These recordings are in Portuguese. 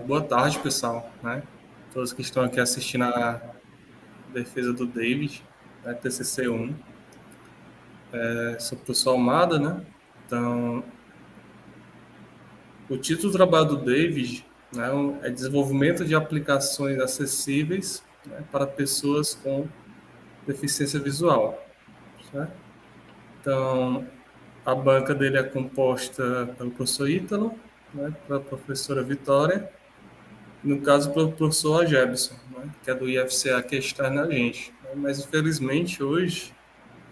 Boa tarde, pessoal, né? Todos que estão aqui assistindo a defesa do David, né? TCC1. Sou o professor Almada, né? Então, o título do trabalho do David, né, é Desenvolvimento de aplicações acessíveis, né, para pessoas com deficiência visual, certo? Então, a banca dele é composta pelo professor Ítalo, né, pela professora Vitória, no caso, pelo professor Agebson, né, que é do IFCA, que está na gente. Né, mas, infelizmente, hoje,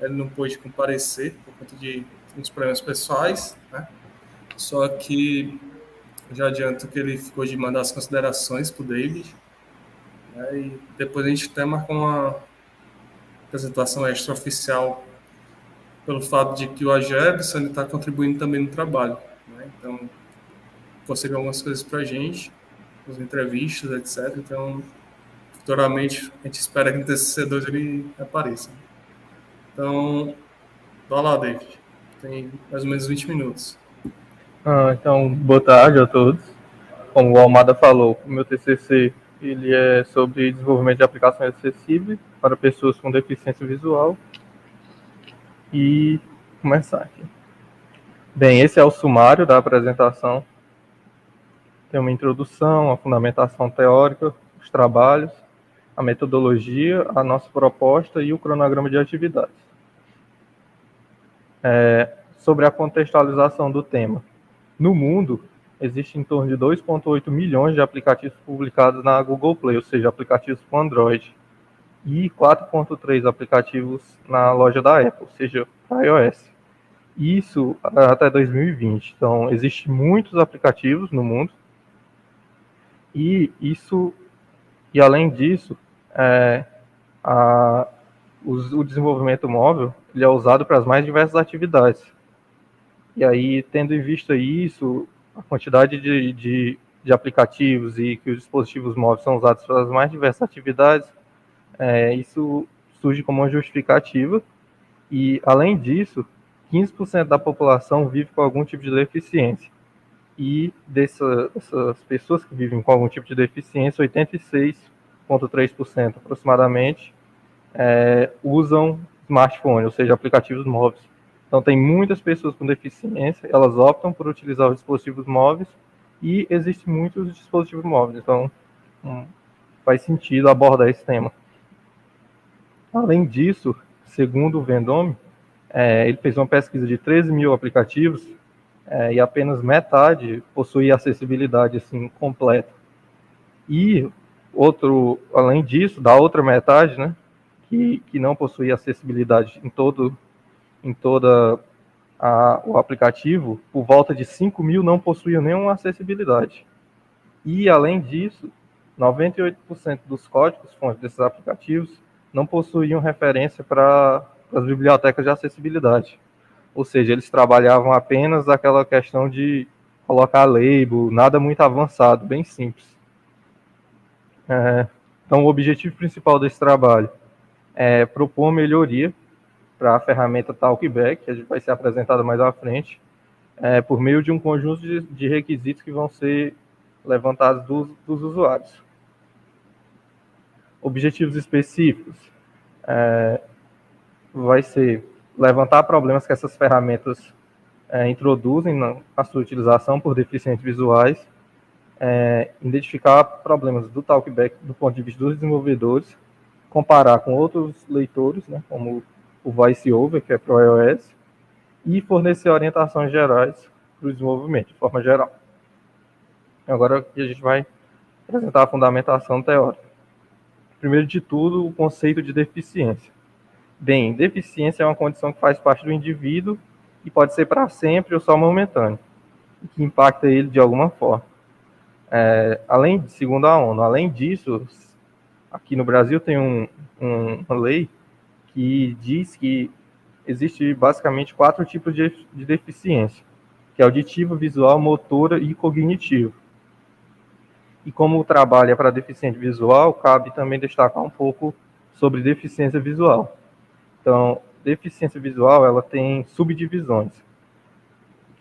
ele não pôde comparecer por conta de uns problemas pessoais, né? Só que já adianto que ele ficou de mandar as considerações para o David, né, e depois a gente até marcou uma apresentação extraoficial pelo fato de que o Agebson está contribuindo também no trabalho. Né? Então, conseguiu algumas coisas para a gente, as entrevistas, etc. Então, futuramente, a gente espera que no TCC2 ele apareça. Então, vai lá, David. Tem mais ou menos 20 minutos. Então, boa tarde a todos. Como o Almada falou, o meu TCC ele é sobre desenvolvimento de aplicações acessíveis para pessoas com deficiência visual. E começar aqui. Bem, esse é o sumário da apresentação. Tem uma introdução, a fundamentação teórica, os trabalhos, a metodologia, a nossa proposta e o cronograma de atividades. Sobre a contextualização do tema. No mundo, existe em torno de 2,8 milhões de aplicativos publicados na Google Play, ou seja, aplicativos com Android, e 4,3 aplicativos na loja da Apple, ou seja, iOS. Isso até 2020. Então, existem muitos aplicativos no mundo, e além disso, o desenvolvimento móvel ele é usado para as mais diversas atividades. E aí, tendo em vista isso, a quantidade de aplicativos e que os dispositivos móveis são usados para as mais diversas atividades, isso surge como uma justificativa. E, além disso, 15% da população vive com algum tipo de deficiência. E dessas pessoas que vivem com algum tipo de deficiência, 86,3% aproximadamente usam smartphone, ou seja, aplicativos móveis. Então, tem muitas pessoas com deficiência, elas optam por utilizar os dispositivos móveis e existem muitos dispositivos móveis. Então, faz sentido abordar esse tema. Além disso, segundo o Vendôme, ele fez uma pesquisa de 13 mil aplicativos e apenas metade possuía acessibilidade assim, completa. E além disso, da outra metade, né, que não possuía acessibilidade em todo o aplicativo, por volta de 5 mil não possuíam nenhuma acessibilidade. E, além disso, 98% dos códigos-fontes desses aplicativos não possuíam referência para as bibliotecas de acessibilidade. Ou seja, eles trabalhavam apenas aquela questão de colocar label, nada muito avançado, bem simples. Então, o objetivo principal desse trabalho é propor uma melhoria para a ferramenta Talkback, que vai ser apresentada mais à frente, por meio de um conjunto de requisitos que vão ser levantados dos usuários. Objetivos específicos vai ser levantar problemas que essas ferramentas introduzem na sua utilização por deficientes visuais, identificar problemas do Talkback do ponto de vista dos desenvolvedores, comparar com outros leitores, né, como o VoiceOver, que é para o iOS, e fornecer orientações gerais para o desenvolvimento, de forma geral. Agora aqui a gente vai apresentar a fundamentação teórica. Primeiro de tudo, o conceito de deficiência. Bem, deficiência é uma condição que faz parte do indivíduo e pode ser para sempre ou só momentâneo, que impacta ele de alguma forma. Segundo a ONU, além disso, aqui no Brasil tem uma lei que diz que existe basicamente 4 tipos de deficiência, que é auditiva, visual, motora e cognitivo. E como o trabalho é para deficiente visual, cabe também destacar um pouco sobre deficiência visual. Então, deficiência visual, ela tem subdivisões,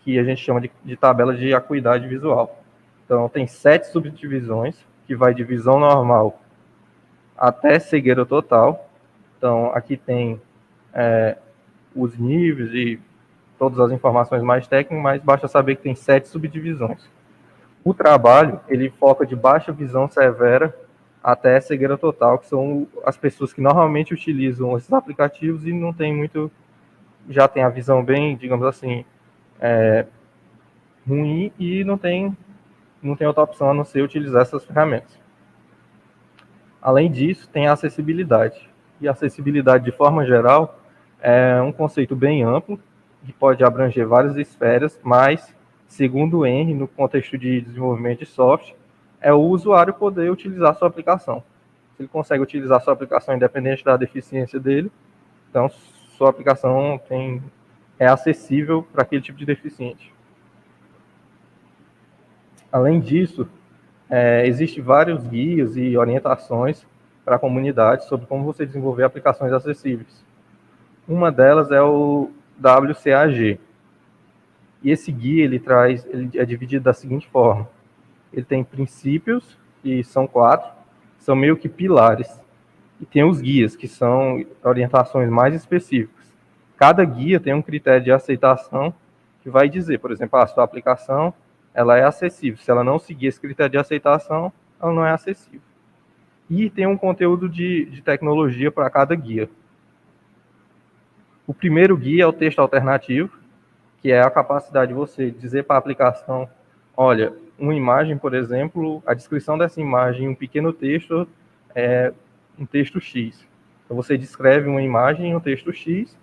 que a gente chama de tabela de acuidade visual. Então, tem 7 subdivisões, que vai de visão normal até cegueira total. Então, aqui tem os níveis e todas as informações mais técnicas, mas basta saber que tem 7 subdivisões. O trabalho, ele foca de baixa visão severa até cegueira total, que são as pessoas que normalmente utilizam esses aplicativos e não tem muito, já tem a visão bem, digamos assim, ruim e não tem outra opção a não ser utilizar essas ferramentas. Além disso, tem a acessibilidade. E a acessibilidade, de forma geral, é um conceito bem amplo, que pode abranger várias esferas, mas, segundo o Henry, no contexto de desenvolvimento de software, é o usuário poder utilizar a sua aplicação. Se ele consegue utilizar a sua aplicação independente da deficiência dele, então sua aplicação é acessível para aquele tipo de deficiente. Além disso, existem vários guias e orientações para a comunidade sobre como você desenvolver aplicações acessíveis. Uma delas é o WCAG. E esse guia ele é dividido da seguinte forma: ele tem princípios, que são 4, são meio que pilares, e tem os guias, que são orientações mais específicas. Cada guia tem um critério de aceitação que vai dizer, por exemplo, a sua aplicação ela é acessível. Se ela não seguir esse critério de aceitação, ela não é acessível. E tem um conteúdo de tecnologia para cada guia. O primeiro guia é o texto alternativo, que é a capacidade de você dizer para a aplicação, olha, uma imagem, por exemplo, a descrição dessa imagem, um pequeno texto, é um texto X. Então você descreve uma imagem em um texto X,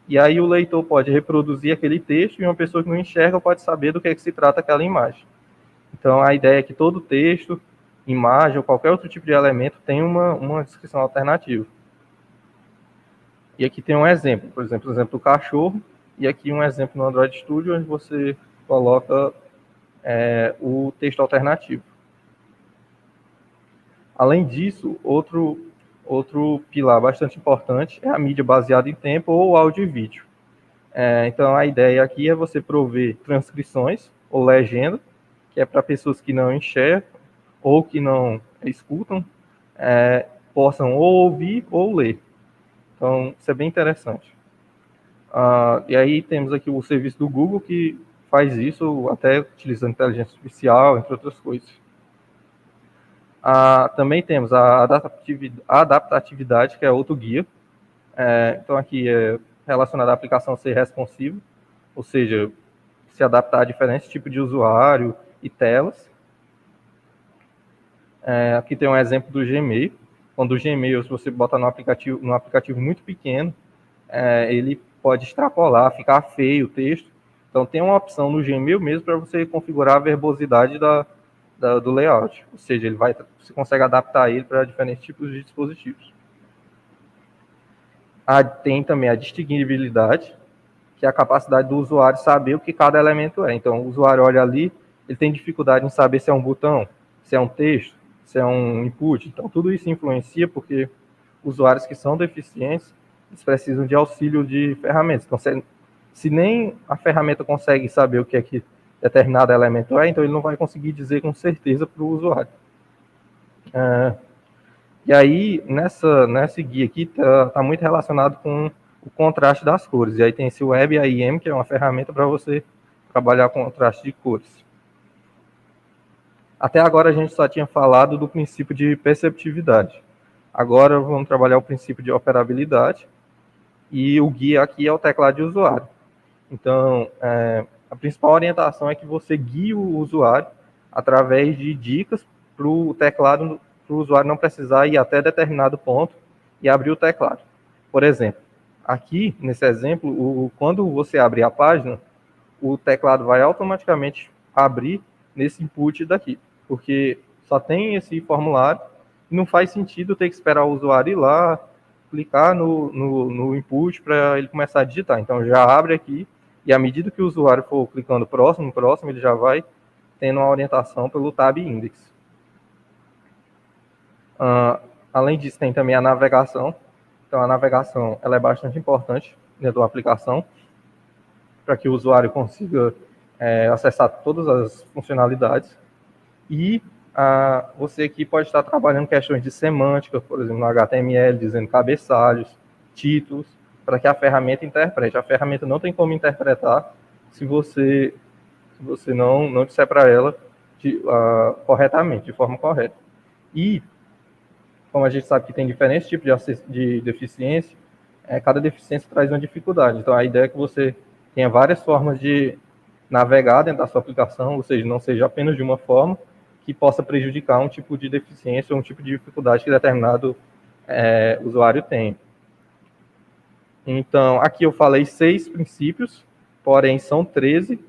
e aí o leitor pode reproduzir aquele texto e uma pessoa que não enxerga pode saber do que é que se trata aquela imagem. Então a ideia é que todo texto, imagem ou qualquer outro tipo de elemento tem uma descrição alternativa. E aqui tem um exemplo, por exemplo, o exemplo do cachorro, e aqui um exemplo no Android Studio, onde você coloca o texto alternativo. Além disso, outro pilar bastante importante é a mídia baseada em tempo ou áudio e vídeo. Então, a ideia aqui é você prover transcrições ou legenda, que é para pessoas que não enxergam ou que não escutam, possam ou ouvir ou ler. Então, isso é bem interessante. E aí temos aqui o serviço do Google que faz isso até utilizando inteligência artificial, entre outras coisas. Também temos a adaptatividade, que é outro guia. Então aqui é relacionado à aplicação ser responsiva, ou seja, se adaptar a diferentes tipos de usuário e telas. Aqui tem um exemplo do Gmail. Quando o Gmail, se você botar num aplicativo muito pequeno, ele pode extrapolar, ficar feio o texto. Então tem uma opção no Gmail mesmo para você configurar a verbosidade do layout. Ou seja, você consegue adaptar ele para diferentes tipos de dispositivos. Tem também a distinguibilidade, que é a capacidade do usuário saber o que cada elemento é. Então o usuário olha ali, ele tem dificuldade em saber se é um botão, se é um texto, se é um input. Então tudo isso influencia porque usuários que são deficientes, eles precisam de auxílio de ferramentas. Então, se nem a ferramenta consegue saber o que é que determinado elemento então ele não vai conseguir dizer com certeza para o usuário. E aí, nesse guia aqui, está muito relacionado com o contraste das cores. E aí tem esse Web AIM, que é uma ferramenta para você trabalhar com contraste de cores. Até agora a gente só tinha falado do princípio de perceptividade. Agora vamos trabalhar o princípio de operabilidade. E o guia aqui é o teclado de usuário. Então, a principal orientação é que você guie o usuário através de dicas para o teclado, para o usuário não precisar ir até determinado ponto e abrir o teclado. Por exemplo, aqui, nesse exemplo, quando você abrir a página, o teclado vai automaticamente abrir nesse input daqui, porque só tem esse formulário e não faz sentido ter que esperar o usuário ir lá, clicar no input para ele começar a digitar. Então já abre aqui e à medida que o usuário for clicando próximo, ele já vai tendo uma orientação pelo Tab Index. Além disso, tem também a navegação. Então a navegação ela é bastante importante dentro da aplicação para que o usuário consiga acessar todas as funcionalidades. E você aqui pode estar trabalhando questões de semântica, por exemplo, no HTML, dizendo cabeçalhos, títulos, para que a ferramenta interprete. A ferramenta não tem como interpretar se você não disser para ela corretamente, de forma correta. E, como a gente sabe que tem diferentes tipos de deficiência, cada deficiência traz uma dificuldade. Então, a ideia é que você tenha várias formas de navegar dentro da sua aplicação, ou seja, não seja apenas de uma forma que possa prejudicar um tipo de deficiência ou um tipo de dificuldade que determinado usuário tem. Então, aqui eu falei 6 princípios, porém são 13,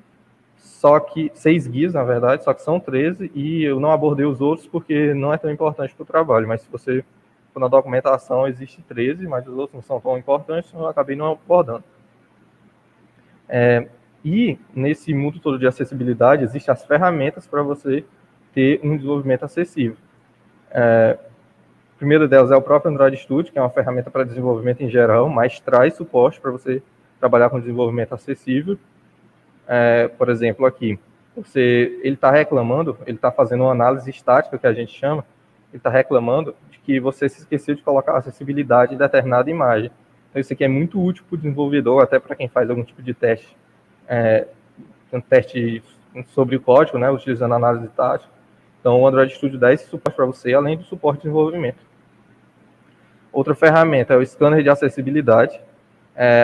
só que 6 guias, na verdade, só que são 13, e eu não abordei os outros porque não é tão importante para o trabalho, mas se você for na documentação, existe 13, mas os outros não são tão importantes, então eu acabei não abordando. E nesse mundo todo de acessibilidade, existem as ferramentas para você ter um desenvolvimento acessível. O primeiro delas é o próprio Android Studio, que é uma ferramenta para desenvolvimento em geral, mas traz suporte para você trabalhar com desenvolvimento acessível. Por exemplo, aqui, ele está reclamando, ele está fazendo uma análise estática, que a gente chama, ele está reclamando de que você se esqueceu de colocar acessibilidade em determinada imagem. Então, isso aqui é muito útil para o desenvolvedor, até para quem faz algum tipo de teste, um teste sobre o código, né, utilizando análise tática. Então, o Android Studio dá esse suporte para você, além do suporte de desenvolvimento. Outra ferramenta é o scanner de acessibilidade.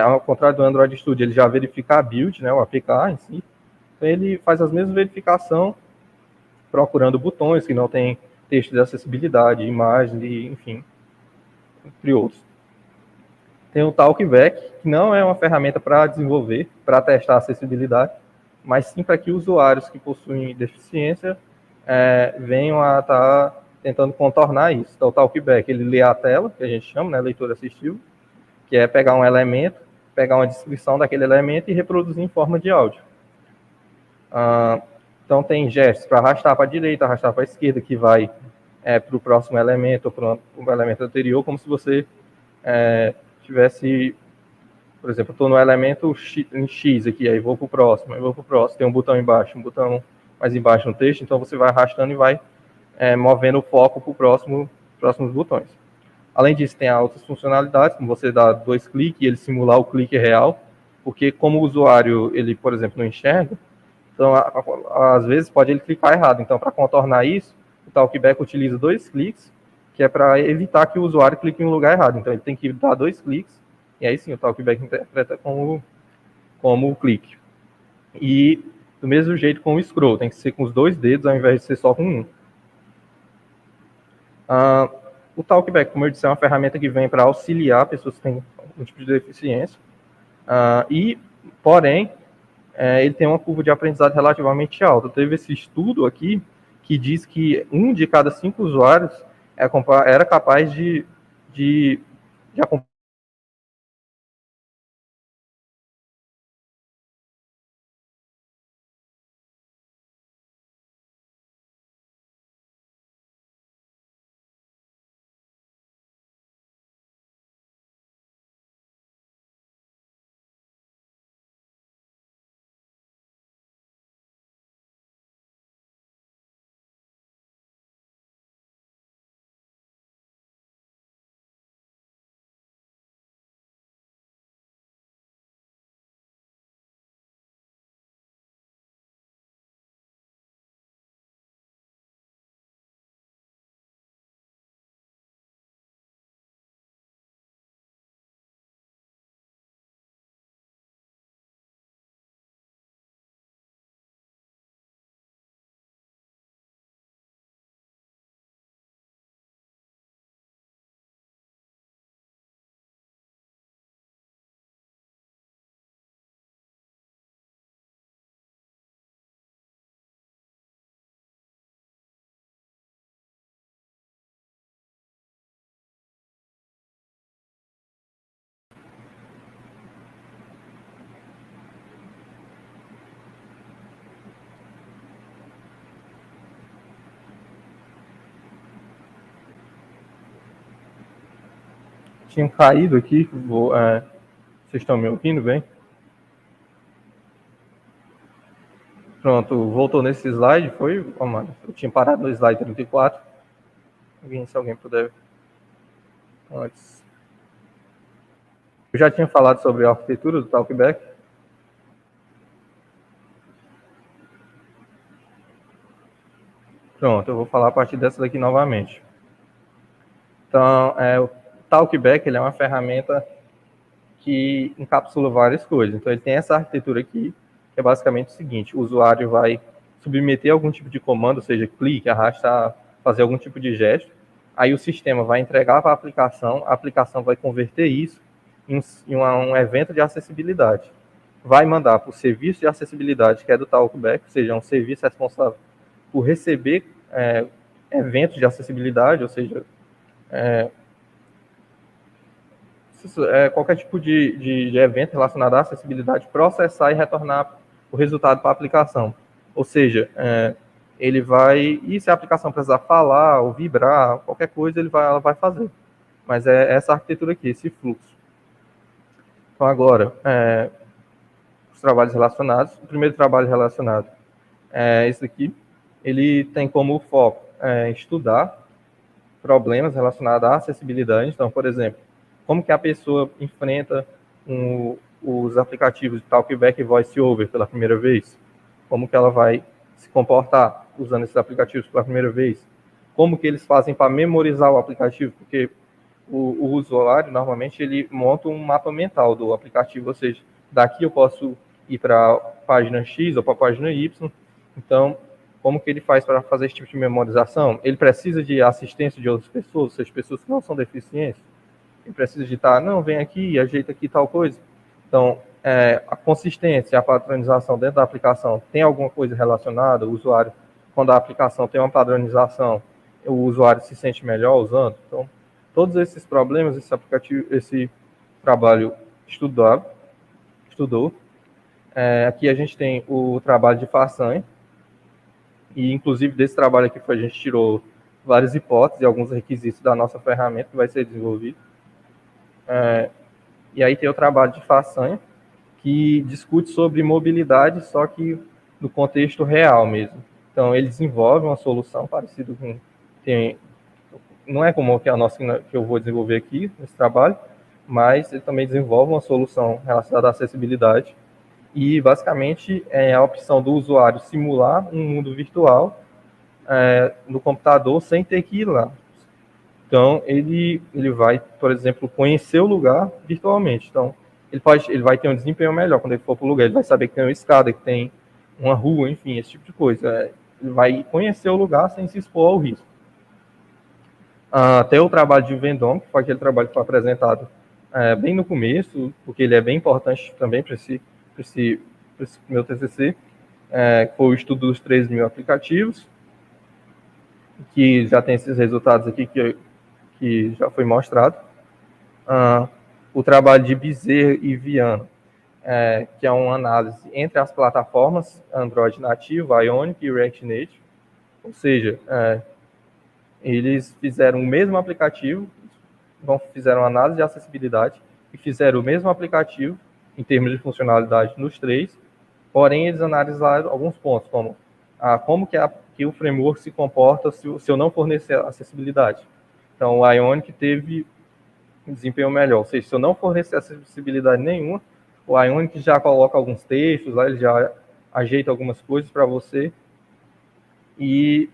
Ao contrário do Android Studio, ele já verifica a build, né, o APK em si. Então, ele faz as mesmas verificações, procurando botões que não tem texto de acessibilidade, imagem, enfim, entre outros. Tem o Talkback, que não é uma ferramenta para desenvolver, para testar a acessibilidade, mas sim para que usuários que possuem deficiência venham a estar tentando contornar isso. Então, o Talkback, ele lê a tela, que a gente chama, né, leitura assistiva, que é pegar um elemento, pegar uma descrição daquele elemento e reproduzir em forma de áudio. Então, tem gestos para arrastar para a direita, arrastar para a esquerda, que vai para o próximo elemento ou para o elemento anterior, como se você tivesse, por exemplo, estou no elemento X aqui, aí vou para o próximo, tem um botão embaixo, um botão mais embaixo no texto, então você vai arrastando e vai movendo o foco para os próximos botões. Além disso, tem outras funcionalidades, como você dar 2 cliques e ele simular o clique real, porque como o usuário, ele, por exemplo, não enxerga, então, às vezes, pode ele clicar errado. Então, para contornar isso, o Talkback utiliza 2 cliques, que é para evitar que o usuário clique em um lugar errado. Então, ele tem que dar 2 cliques, e aí sim o Talkback interpreta como o clique. E, do mesmo jeito com o scroll, tem que ser com os 2 dedos, ao invés de ser só com um. O Talkback, como eu disse, é uma ferramenta que vem para auxiliar pessoas que têm algum tipo de deficiência. Porém, ele tem uma curva de aprendizado relativamente alta. Teve esse estudo aqui que diz que 1 de cada 5 usuários era capaz de acompanhar. Tinha caído aqui, vocês estão me ouvindo bem? Pronto, voltou nesse slide, foi, Amanda? Eu tinha parado no slide 34. Se alguém puder. Antes. Eu já tinha falado sobre a arquitetura do Talkback. Pronto, eu vou falar a partir dessa daqui novamente. Então, o Talkback ele é uma ferramenta que encapsula várias coisas. Então, ele tem essa arquitetura aqui, que é basicamente o seguinte: o usuário vai submeter algum tipo de comando, ou seja, clique, arrastar, fazer algum tipo de gesto. Aí o sistema vai entregar para a aplicação vai converter isso em um evento de acessibilidade. Vai mandar para o serviço de acessibilidade, que é do Talkback, ou seja, um serviço responsável por receber eventos de acessibilidade, ou seja, qualquer tipo de evento relacionado à acessibilidade, processar e retornar o resultado para a aplicação. Ou seja, ele vai... E se a aplicação precisar falar ou vibrar, qualquer coisa, ela vai fazer. Mas é essa arquitetura aqui, esse fluxo. Então, agora, os trabalhos relacionados. O primeiro trabalho relacionado é esse aqui. Ele tem como foco estudar problemas relacionados à acessibilidade. Então, por exemplo, como que a pessoa enfrenta os aplicativos de Talkback e VoiceOver pela primeira vez? Como que ela vai se comportar usando esses aplicativos pela primeira vez? Como que eles fazem para memorizar o aplicativo? Porque o usuário, normalmente, ele monta um mapa mental do aplicativo, ou seja, daqui eu posso ir para a página X ou para a página Y. Então, como que ele faz para fazer esse tipo de memorização? Ele precisa de assistência de outras pessoas, ou seja, pessoas que não são deficientes. Ele precisa digitar, não, vem aqui, ajeita aqui tal coisa. Então, a consistência, a padronização dentro da aplicação tem alguma coisa relacionada? O usuário, quando a aplicação tem uma padronização, o usuário se sente melhor usando? Então, todos esses problemas, esse trabalho estudou. Aqui a gente tem o trabalho de façanha, e inclusive desse trabalho aqui a gente tirou várias hipóteses e alguns requisitos da nossa ferramenta que vai ser desenvolvido. E aí tem o trabalho de façanha, que discute sobre mobilidade, só que no contexto real mesmo. Então, ele desenvolve uma solução parecida com... não é como a nossa que eu vou desenvolver aqui nesse trabalho, mas ele também desenvolve uma solução relacionada à acessibilidade. E, basicamente, é a opção do usuário simular um mundo virtual no computador sem ter que ir lá. Então, ele vai, por exemplo, conhecer o lugar virtualmente. Então, ele vai ter um desempenho melhor quando ele for para o lugar. Ele vai saber que tem uma escada, que tem uma rua, enfim, esse tipo de coisa. Ele vai conhecer o lugar sem se expor ao risco. Até o trabalho de Vendôme, que foi aquele trabalho que foi apresentado bem no começo, porque ele é bem importante também para esse meu TCC, foi o estudo dos 3.000 aplicativos, que já tem esses resultados aqui que já foi mostrado. O trabalho de Bezerra e Viana, que é uma análise entre as plataformas Android nativo, Ionic e React Native, ou seja, eles fizeram o mesmo aplicativo, fizeram análise de acessibilidade e fizeram o mesmo aplicativo em termos de funcionalidade nos três, porém eles analisaram alguns pontos, como que o framework se comporta se eu não fornecer acessibilidade. Então, o Ionic teve um desempenho melhor, ou seja, se eu não fornecer acessibilidade nenhuma, o Ionic já coloca alguns textos, lá ele já ajeita algumas coisas para você. E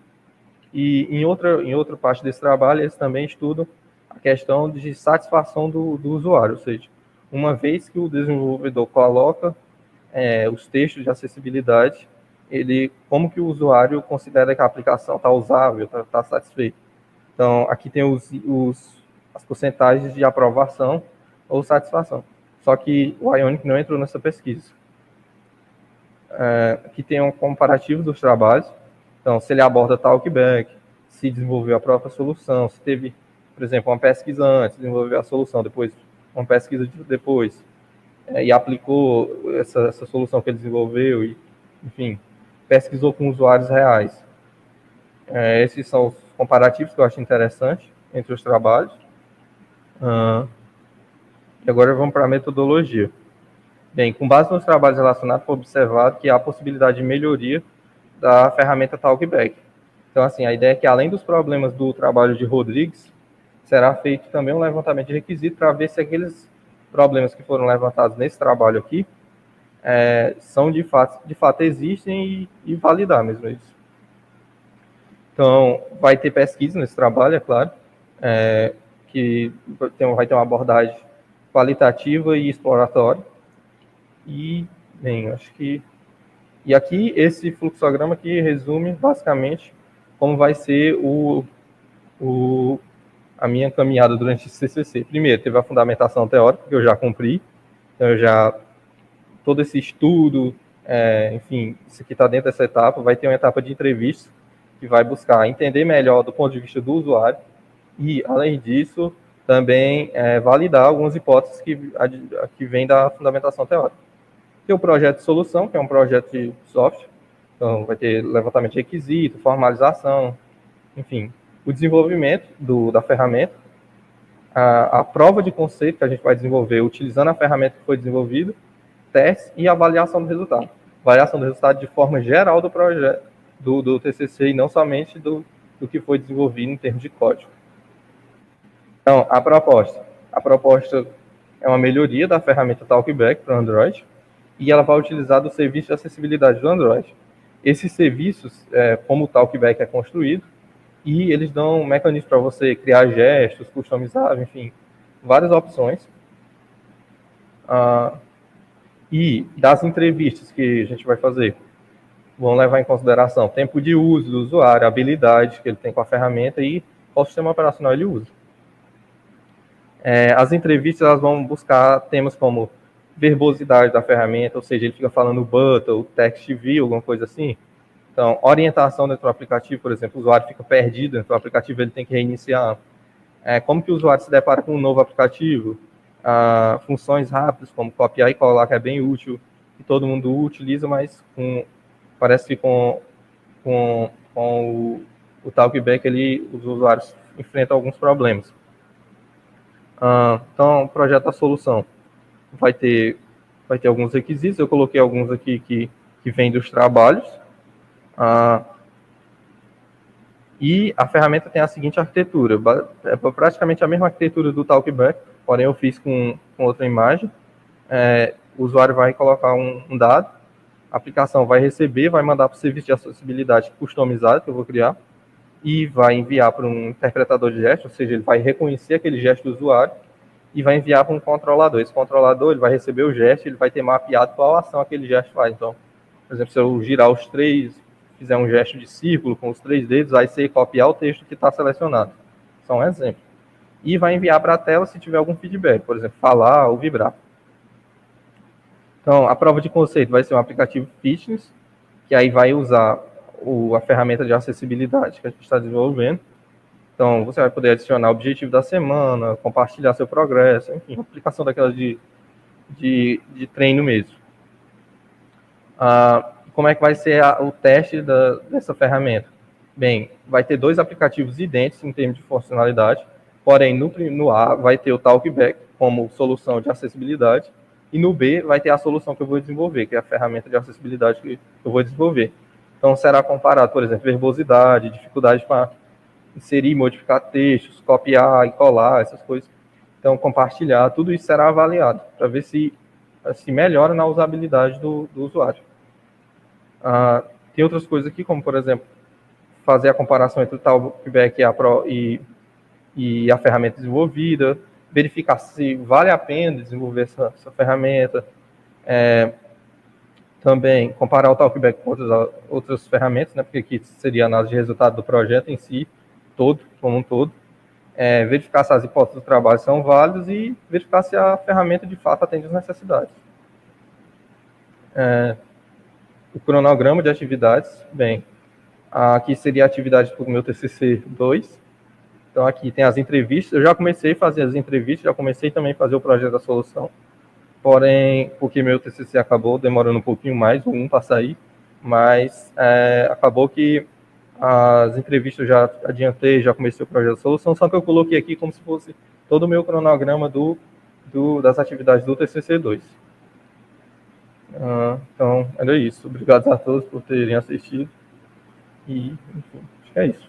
em outra parte desse trabalho, eles também estudam a questão de satisfação do usuário, ou seja, uma vez que o desenvolvedor coloca os textos de acessibilidade, como que o usuário considera que a aplicação está usável, está satisfeito. Então, aqui tem as porcentagens de aprovação ou satisfação. Só que o Ionic não entrou nessa pesquisa. Aqui tem um comparativo dos trabalhos. Então, se ele aborda Talkback, se desenvolveu a própria solução, se teve, por exemplo, uma pesquisa antes, desenvolveu a solução, depois uma pesquisa depois, e aplicou essa solução que ele desenvolveu, e, enfim, pesquisou com usuários reais. Esses são os comparativos que eu acho interessante entre os trabalhos. E agora vamos para a metodologia. Bem, com base nos trabalhos relacionados, foi observado que há possibilidade de melhoria da ferramenta Talkback. Então, assim, a ideia é que, além dos problemas do trabalho de Rodrigues, será feito também um levantamento de requisito para ver se aqueles problemas que foram levantados nesse trabalho aqui são de fato existem e validar mesmo isso. Então, vai ter pesquisa nesse trabalho, é claro, que vai ter uma abordagem qualitativa e exploratória. E, bem, acho que... E aqui, esse fluxograma aqui resume, basicamente, como vai ser a minha caminhada durante esse TCC. Primeiro, teve a fundamentação teórica, que eu já cumpri. Então, todo esse estudo, enfim, isso aqui está dentro dessa etapa. Vai ter uma etapa de entrevista, que vai buscar entender melhor do ponto de vista do usuário. E, além disso, também validar algumas hipóteses que vêm da fundamentação teórica. Tem o projeto de solução, que é um projeto de software. Então, vai ter levantamento de requisito, formalização, enfim, o desenvolvimento da ferramenta, a prova de conceito que a gente vai desenvolver utilizando a ferramenta que foi desenvolvida, teste e avaliação do resultado. Avaliação do resultado de forma geral do projeto, do TCC, e não somente do que foi desenvolvido em termos de código. Então, a proposta é uma melhoria da ferramenta Talkback para o Android, e ela vai utilizar do serviço de acessibilidade do Android. Esses serviços, como o Talkback é construído, e eles dão um mecanismo para você criar gestos, customizáveis, enfim, várias opções. E das entrevistas que a gente vai fazer, vão levar em consideração tempo de uso do usuário, habilidade que ele tem com a ferramenta e qual sistema operacional ele usa. As entrevistas elas vão buscar temas como verbosidade da ferramenta, ou seja, ele fica falando button, text view, alguma coisa assim. Então, orientação dentro do aplicativo, por exemplo, o usuário fica perdido dentro do aplicativo, ele tem que reiniciar. Como que o usuário se depara com um novo aplicativo? Funções rápidas, como copiar e colar, que é bem útil, que todo mundo utiliza, mas parece que com o Talkback, os usuários enfrentam alguns problemas. Então, o projeto da solução vai ter alguns requisitos, eu coloquei alguns aqui que vêm dos trabalhos. E a ferramenta tem a seguinte arquitetura, é praticamente a mesma arquitetura do Talkback, porém eu fiz com outra imagem. O usuário vai colocar um dado, a aplicação vai receber, vai mandar para o serviço de acessibilidade customizado que eu vou criar, e vai enviar para um interpretador de gestos, ou seja, ele vai reconhecer aquele gesto do usuário, e vai enviar para um controlador. Esse controlador ele vai receber o gesto, ele vai ter mapeado qual ação aquele gesto faz. Então, por exemplo, se eu girar os 3, fizer um gesto de círculo com os 3 dedos, vai ser copiar o texto que está selecionado. Só um exemplo. E vai enviar para a tela se tiver algum feedback, por exemplo, falar ou vibrar. Então, a prova de conceito vai ser um aplicativo fitness, que aí vai usar a ferramenta de acessibilidade que a gente está desenvolvendo. Então, você vai poder adicionar o objetivo da semana, compartilhar seu progresso, enfim, aplicação daquela de treino mesmo. Como é que vai ser o teste dessa ferramenta? Bem, vai ter 2 aplicativos idênticos em termos de funcionalidade, porém, no A vai ter o Talkback como solução de acessibilidade, e no B vai ter a solução que eu vou desenvolver, que é a ferramenta de acessibilidade que eu vou desenvolver. Então, será comparado, por exemplo, verbosidade, dificuldade para inserir, modificar textos, copiar e colar, essas coisas. Então, compartilhar, tudo isso será avaliado, para ver se melhora na usabilidade do usuário. Tem outras coisas aqui, como, por exemplo, fazer a comparação entre o Talkback e a ferramenta desenvolvida, verificar se vale a pena desenvolver essa ferramenta, também comparar o Talkback com outras ferramentas, né, porque aqui seria a análise de resultado do projeto em si, como um todo, verificar se as hipóteses do trabalho são válidas e verificar se a ferramenta de fato atende às necessidades. O cronograma de atividades, bem, aqui seria a atividade do meu TCC 2, então aqui tem as entrevistas, eu já comecei a fazer as entrevistas, já comecei também a fazer o projeto da solução, porém, porque meu TCC acabou demorando um pouquinho mais, para sair, mas acabou que as entrevistas já adiantei, já comecei o projeto da solução, só que eu coloquei aqui como se fosse todo o meu cronograma das atividades do TCC2. Então, era isso. Obrigado a todos por terem assistido. E, enfim, acho que é isso.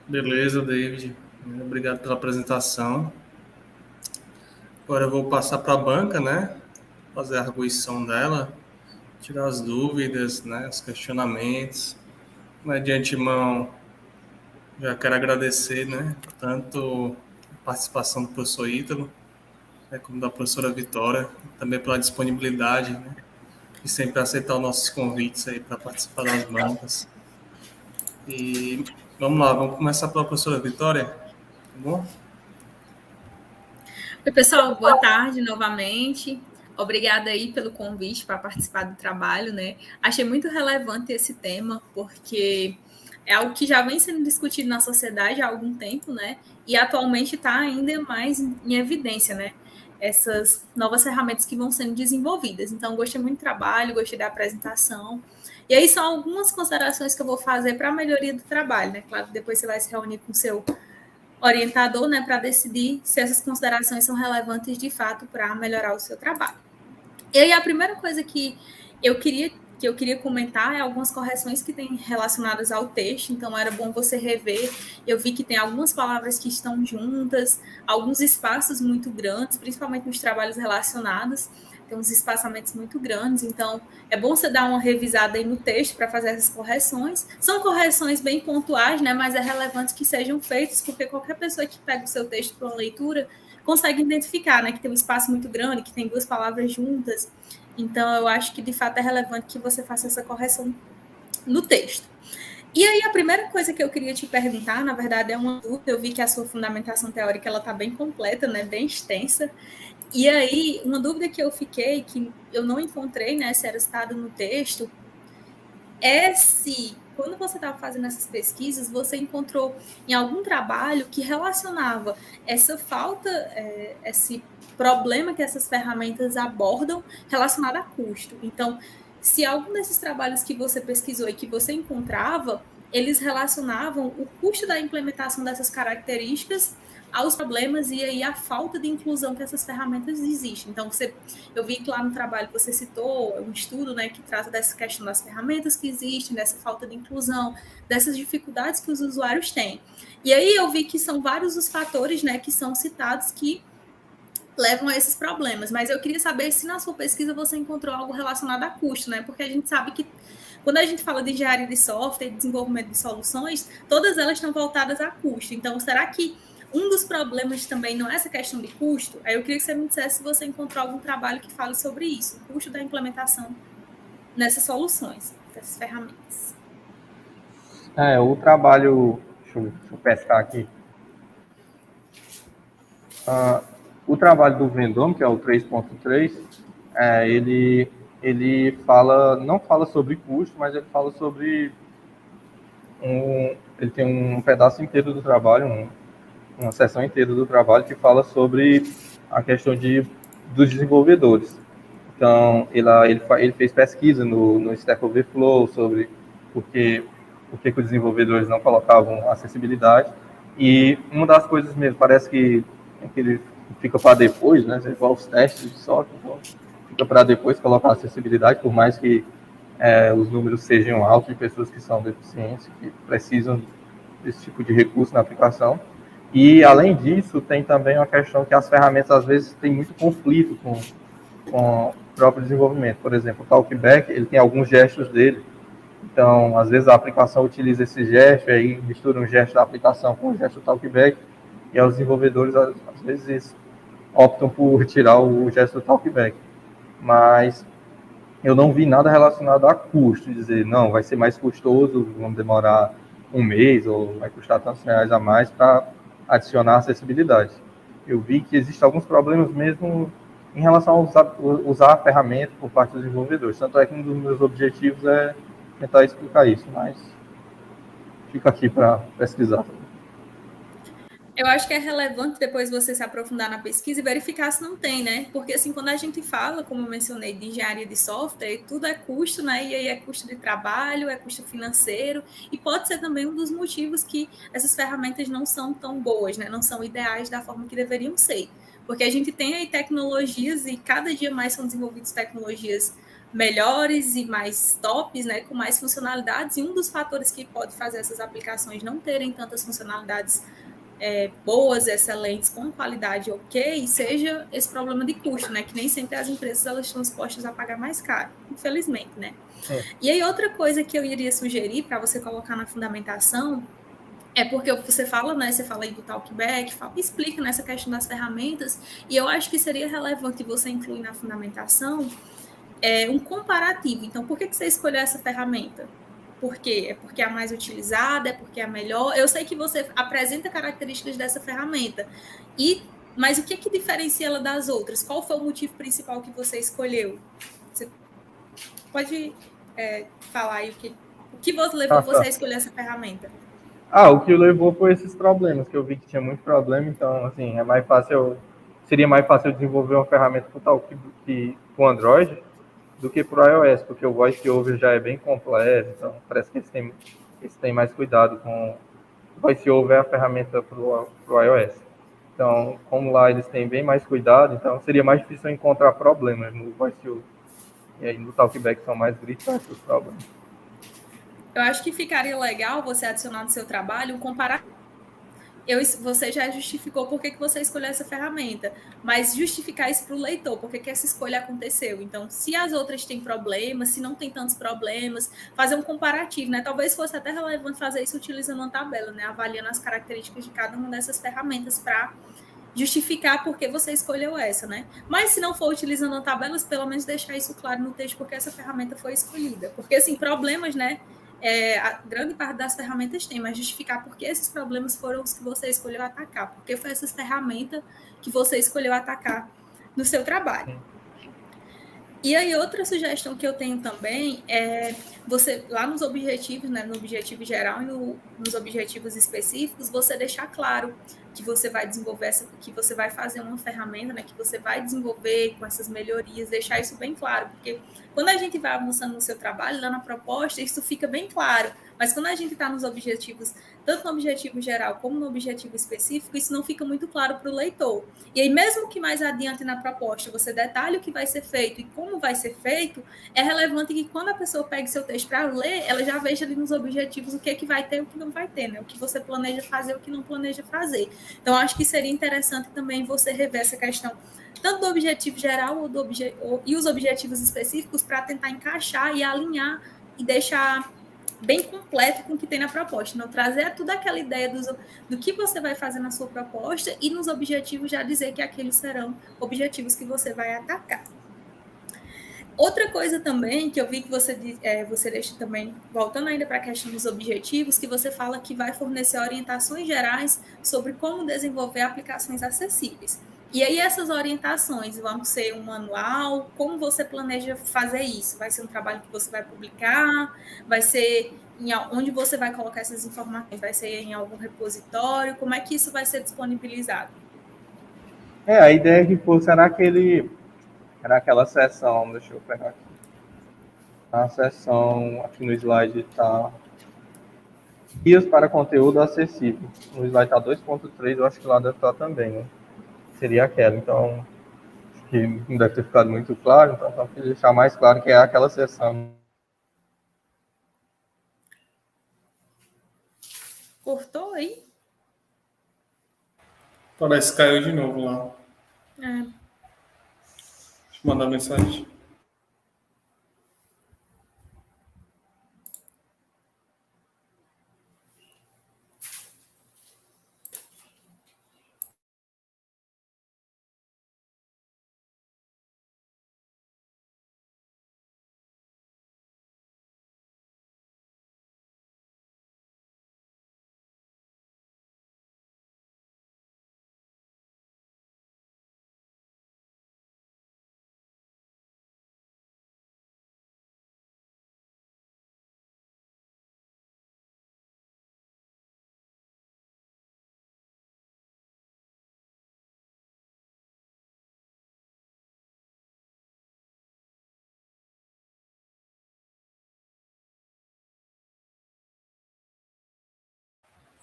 Beleza, David. Obrigado pela apresentação. Agora eu vou passar para a banca, né? Fazer a arguição dela, tirar as dúvidas, né? Os questionamentos. Mas, de antemão, já quero agradecer, né? Tanto a participação do professor Ítalo, né, como da professora Vitória, também pela disponibilidade, né? E sempre aceitar os nossos convites aí para participar das bancas. E vamos lá, vamos começar pela professora Vitória, tá bom? Oi, pessoal, boa tarde novamente. Obrigada aí pelo convite para participar do trabalho, né? Achei muito relevante esse tema, porque é algo que já vem sendo discutido na sociedade há algum tempo, né? E atualmente está ainda mais em evidência, né? Essas novas ferramentas que vão sendo desenvolvidas. Então, gostei muito do trabalho, gostei da apresentação. E aí são algumas considerações que eu vou fazer para a melhoria do trabalho, né? Claro que depois você vai se reunir com o seu orientador, né, para decidir se essas considerações são relevantes de fato para melhorar o seu trabalho. E aí a primeira coisa que eu queria comentar é algumas correções que tem relacionadas ao texto, então era bom você rever. Eu vi que tem algumas palavras que estão juntas, alguns espaços muito grandes, principalmente nos trabalhos relacionados, tem uns espaçamentos muito grandes, então é bom você dar uma revisada aí no texto para fazer essas correções. São correções bem pontuais, né, mas é relevante que sejam feitas, porque qualquer pessoa que pega o seu texto para uma leitura consegue identificar, né, que tem um espaço muito grande, que tem duas palavras juntas. Então, eu acho que, de fato, é relevante que você faça essa correção no texto. E aí, a primeira coisa que eu queria te perguntar, na verdade, é uma dúvida. Eu vi que a sua fundamentação teórica ela está bem completa, né, bem extensa. E aí, uma dúvida que eu fiquei, que eu não encontrei, né, se era citado no texto, é se, quando você estava fazendo essas pesquisas, você encontrou em algum trabalho que relacionava essa falta, esse problema que essas ferramentas abordam relacionado a custo. Então, se algum desses trabalhos que você pesquisou e que você encontrava, eles relacionavam o custo da implementação dessas características aos problemas e aí a falta de inclusão que essas ferramentas existem. Então, eu vi que lá no trabalho você citou um estudo, né, que trata dessa questão das ferramentas que existem, dessa falta de inclusão, dessas dificuldades que os usuários têm. E aí eu vi que são vários os fatores, né, que são citados que levam a esses problemas. Mas eu queria saber se na sua pesquisa você encontrou algo relacionado a custo, né? Porque a gente sabe que quando a gente fala de engenharia de software e desenvolvimento de soluções, todas elas estão voltadas a custo. Então, será que um dos problemas também não é essa questão de custo? Aí eu queria que você me dissesse se você encontrou algum trabalho que fale sobre isso, o custo da implementação nessas soluções, dessas ferramentas. O trabalho... Deixa eu pescar aqui. O trabalho do Vendôme, que é o 3.3, ele não fala sobre custo, mas ele fala sobre... ele tem um pedaço inteiro do trabalho, uma seção inteira do trabalho que fala sobre a questão dos desenvolvedores. Então, ele fez pesquisa no Stack Overflow sobre por que os desenvolvedores não colocavam acessibilidade. E uma das coisas mesmo, parece que ele fica para depois, né? Igual os testes de software, então fica para depois colocar acessibilidade, por mais que os números sejam altos de pessoas que são deficientes, que precisam desse tipo de recurso na aplicação. E, além disso, tem também uma questão que as ferramentas, às vezes, têm muito conflito com o próprio desenvolvimento. Por exemplo, o Talkback, ele tem alguns gestos dele. Então, às vezes, a aplicação utiliza esse gesto, aí mistura um gesto da aplicação com o gesto do Talkback, e os desenvolvedores, às vezes, optam por tirar o gesto do Talkback. Mas eu não vi nada relacionado a custo, dizer, não, vai ser mais custoso, vamos demorar um mês, ou vai custar tantos reais a mais para adicionar acessibilidade. Eu vi que existem alguns problemas mesmo em relação a usar a ferramenta por parte dos desenvolvedores. Tanto é que um dos meus objetivos é tentar explicar isso, mas fica aqui para pesquisar. Eu acho que é relevante depois você se aprofundar na pesquisa e verificar se não tem, né? Porque assim, quando a gente fala, como eu mencionei, de engenharia de software, tudo é custo, né? E aí é custo de trabalho, é custo financeiro, e pode ser também um dos motivos que essas ferramentas não são tão boas, né? Não são ideais da forma que deveriam ser. Porque a gente tem aí tecnologias e cada dia mais são desenvolvidas tecnologias melhores e mais tops, né, com mais funcionalidades, e um dos fatores que pode fazer essas aplicações não terem tantas funcionalidades boas, excelentes, com qualidade ok, seja esse problema de custo, né? Que nem sempre as empresas elas estão dispostas a pagar mais caro, infelizmente, né? E aí outra coisa que eu iria sugerir para você colocar na fundamentação é porque você fala, né? Você fala aí do talkback, explica nessa questão das ferramentas, e eu acho que seria relevante você incluir na fundamentação um comparativo. Então, por que você escolheu essa ferramenta? Por quê? É porque é a mais utilizada? É porque é a melhor? Eu sei que você apresenta características dessa ferramenta, mas o que diferencia ela das outras? Qual foi o motivo principal que você escolheu? Você pode falar aí o que levou Ah, você tá. a escolher essa ferramenta? O que levou foi esses problemas, que eu vi que tinha muito problema, então, assim, seria mais fácil eu desenvolver uma ferramenta total que com Android do que para o iOS, porque o VoiceOver já é bem completo, então parece que eles têm mais cuidado com... O VoiceOver é a ferramenta para o iOS. Então, como lá eles têm bem mais cuidado, então seria mais difícil eu encontrar problemas no VoiceOver. E aí no Talkback são mais gritantes os problemas. Eu acho que ficaria legal você adicionar no seu trabalho um comparativo. Você já justificou por que você escolheu essa ferramenta, mas justificar isso para o leitor, por que essa escolha aconteceu. Então, se as outras têm problemas, se não tem tantos problemas, fazer um comparativo, né? Talvez fosse até relevante fazer isso utilizando uma tabela, né? Avaliando as características de cada uma dessas ferramentas para justificar por que você escolheu essa, né? Mas se não for utilizando tabelas, pelo menos deixar isso claro no texto porque essa ferramenta foi escolhida. Porque, assim, problemas, né? A grande parte das ferramentas tem, mas justificar por que esses problemas foram os que você escolheu atacar, porque foi essa ferramenta que você escolheu atacar no seu trabalho. E aí, outra sugestão que eu tenho também é você, lá nos objetivos, né, no objetivo geral e nos objetivos específicos, você deixar claro que você vai desenvolver que você vai fazer uma ferramenta, né, que você vai desenvolver com essas melhorias, deixar isso bem claro, porque quando a gente vai avançando no seu trabalho, lá na proposta, isso fica bem claro. Mas quando a gente está nos objetivos, tanto no objetivo geral como no objetivo específico, isso não fica muito claro para o leitor. E aí, mesmo que mais adiante na proposta você detalhe o que vai ser feito e como vai ser feito, é relevante que quando a pessoa pegue seu texto para ler, ela já veja ali nos objetivos o que vai ter e o que não vai ter, né? O que você planeja fazer e o que não planeja fazer. Então, acho que seria interessante também você rever essa questão tanto do objetivo geral e os objetivos específicos para tentar encaixar e alinhar e deixar bem completo com o que tem na proposta. Não trazer toda aquela ideia do que você vai fazer na sua proposta e nos objetivos já dizer que aqueles serão objetivos que você vai atacar. Outra coisa também que eu vi que você deixa também, voltando ainda para a questão dos objetivos, que você fala que vai fornecer orientações gerais sobre como desenvolver aplicações acessíveis. E aí essas orientações vão ser um manual? Como você planeja fazer isso? Vai ser um trabalho que você vai publicar? Vai ser onde você vai colocar essas informações? Vai ser em algum repositório? Como é que isso vai ser disponibilizado? A ideia é que fosse naquela seção, deixa eu pegar aqui. A seção, aqui no slide está Guias para conteúdo acessível. No slide está 2.3, eu acho que lá deve estar também, né? Seria aquela, então, acho que não deve ter ficado muito claro, então para deixar mais claro que é aquela seção. Cortou aí? Parece que caiu de novo lá. É. Deixa eu mandar mensagem.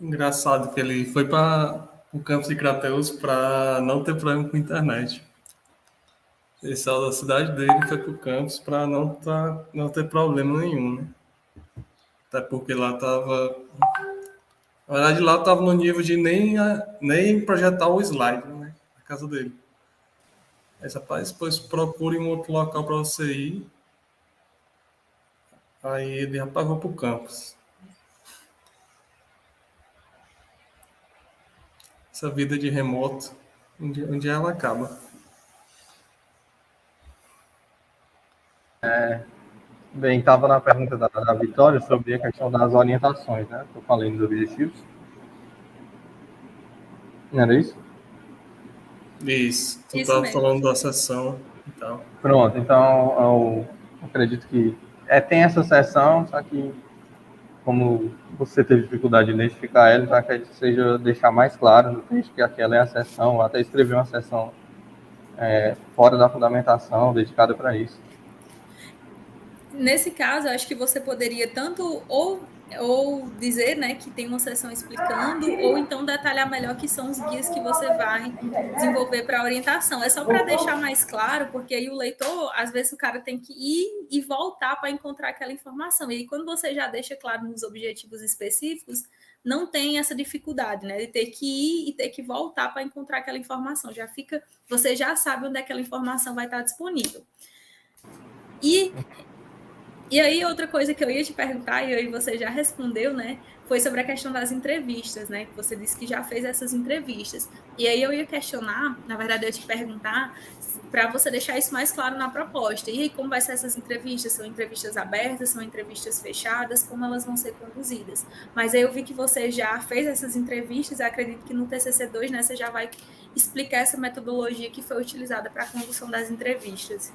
Engraçado que ele foi para o campus de Crateus para não ter problema com a internet. Ele saiu da cidade dele e foi para o campus para não ter problema nenhum, né? Até porque lá estava... Na verdade, lá estava no nível de nem projetar o slide, né? Na casa dele. Mas, rapaz, depois procure um outro local para você ir. Aí ele, rapaz, vou para o campus. Essa vida de remoto, onde ela acaba. Bem, estava na pergunta da Vitória sobre a questão das orientações, né? Eu falei nos objetivos. Não era isso? Isso. Tu Isso estava mesmo. falando da sessão e tal. Pronto, então eu acredito que tem essa sessão, só que como você teve dificuldade de identificar ela, então acredito que seja deixar mais claro no texto que aquela é a sessão, até escrever uma sessão fora da fundamentação, dedicada para isso. Nesse caso, eu acho que você poderia tanto ou dizer, né, que tem uma sessão explicando, ou então detalhar melhor que são os guias que você vai desenvolver para a orientação. É só para deixar mais claro, porque aí o leitor, às vezes o cara tem que ir e voltar para encontrar aquela informação. E aí, quando você já deixa claro nos objetivos específicos, não tem essa dificuldade, né, de ter que ir e ter que voltar para encontrar aquela informação. Você já sabe onde aquela informação vai estar disponível. E aí, outra coisa que eu ia te perguntar, e aí você já respondeu, né? Foi sobre a questão das entrevistas, né? Que você disse que já fez essas entrevistas. E aí eu ia questionar, na verdade, eu ia te perguntar, para você deixar isso mais claro na proposta. E aí, como vai ser essas entrevistas? São entrevistas abertas, são entrevistas fechadas? Como elas vão ser conduzidas? Mas aí eu vi que você já fez essas entrevistas, eu acredito que no TCC2, né, você já vai explicar essa metodologia que foi utilizada para a condução das entrevistas.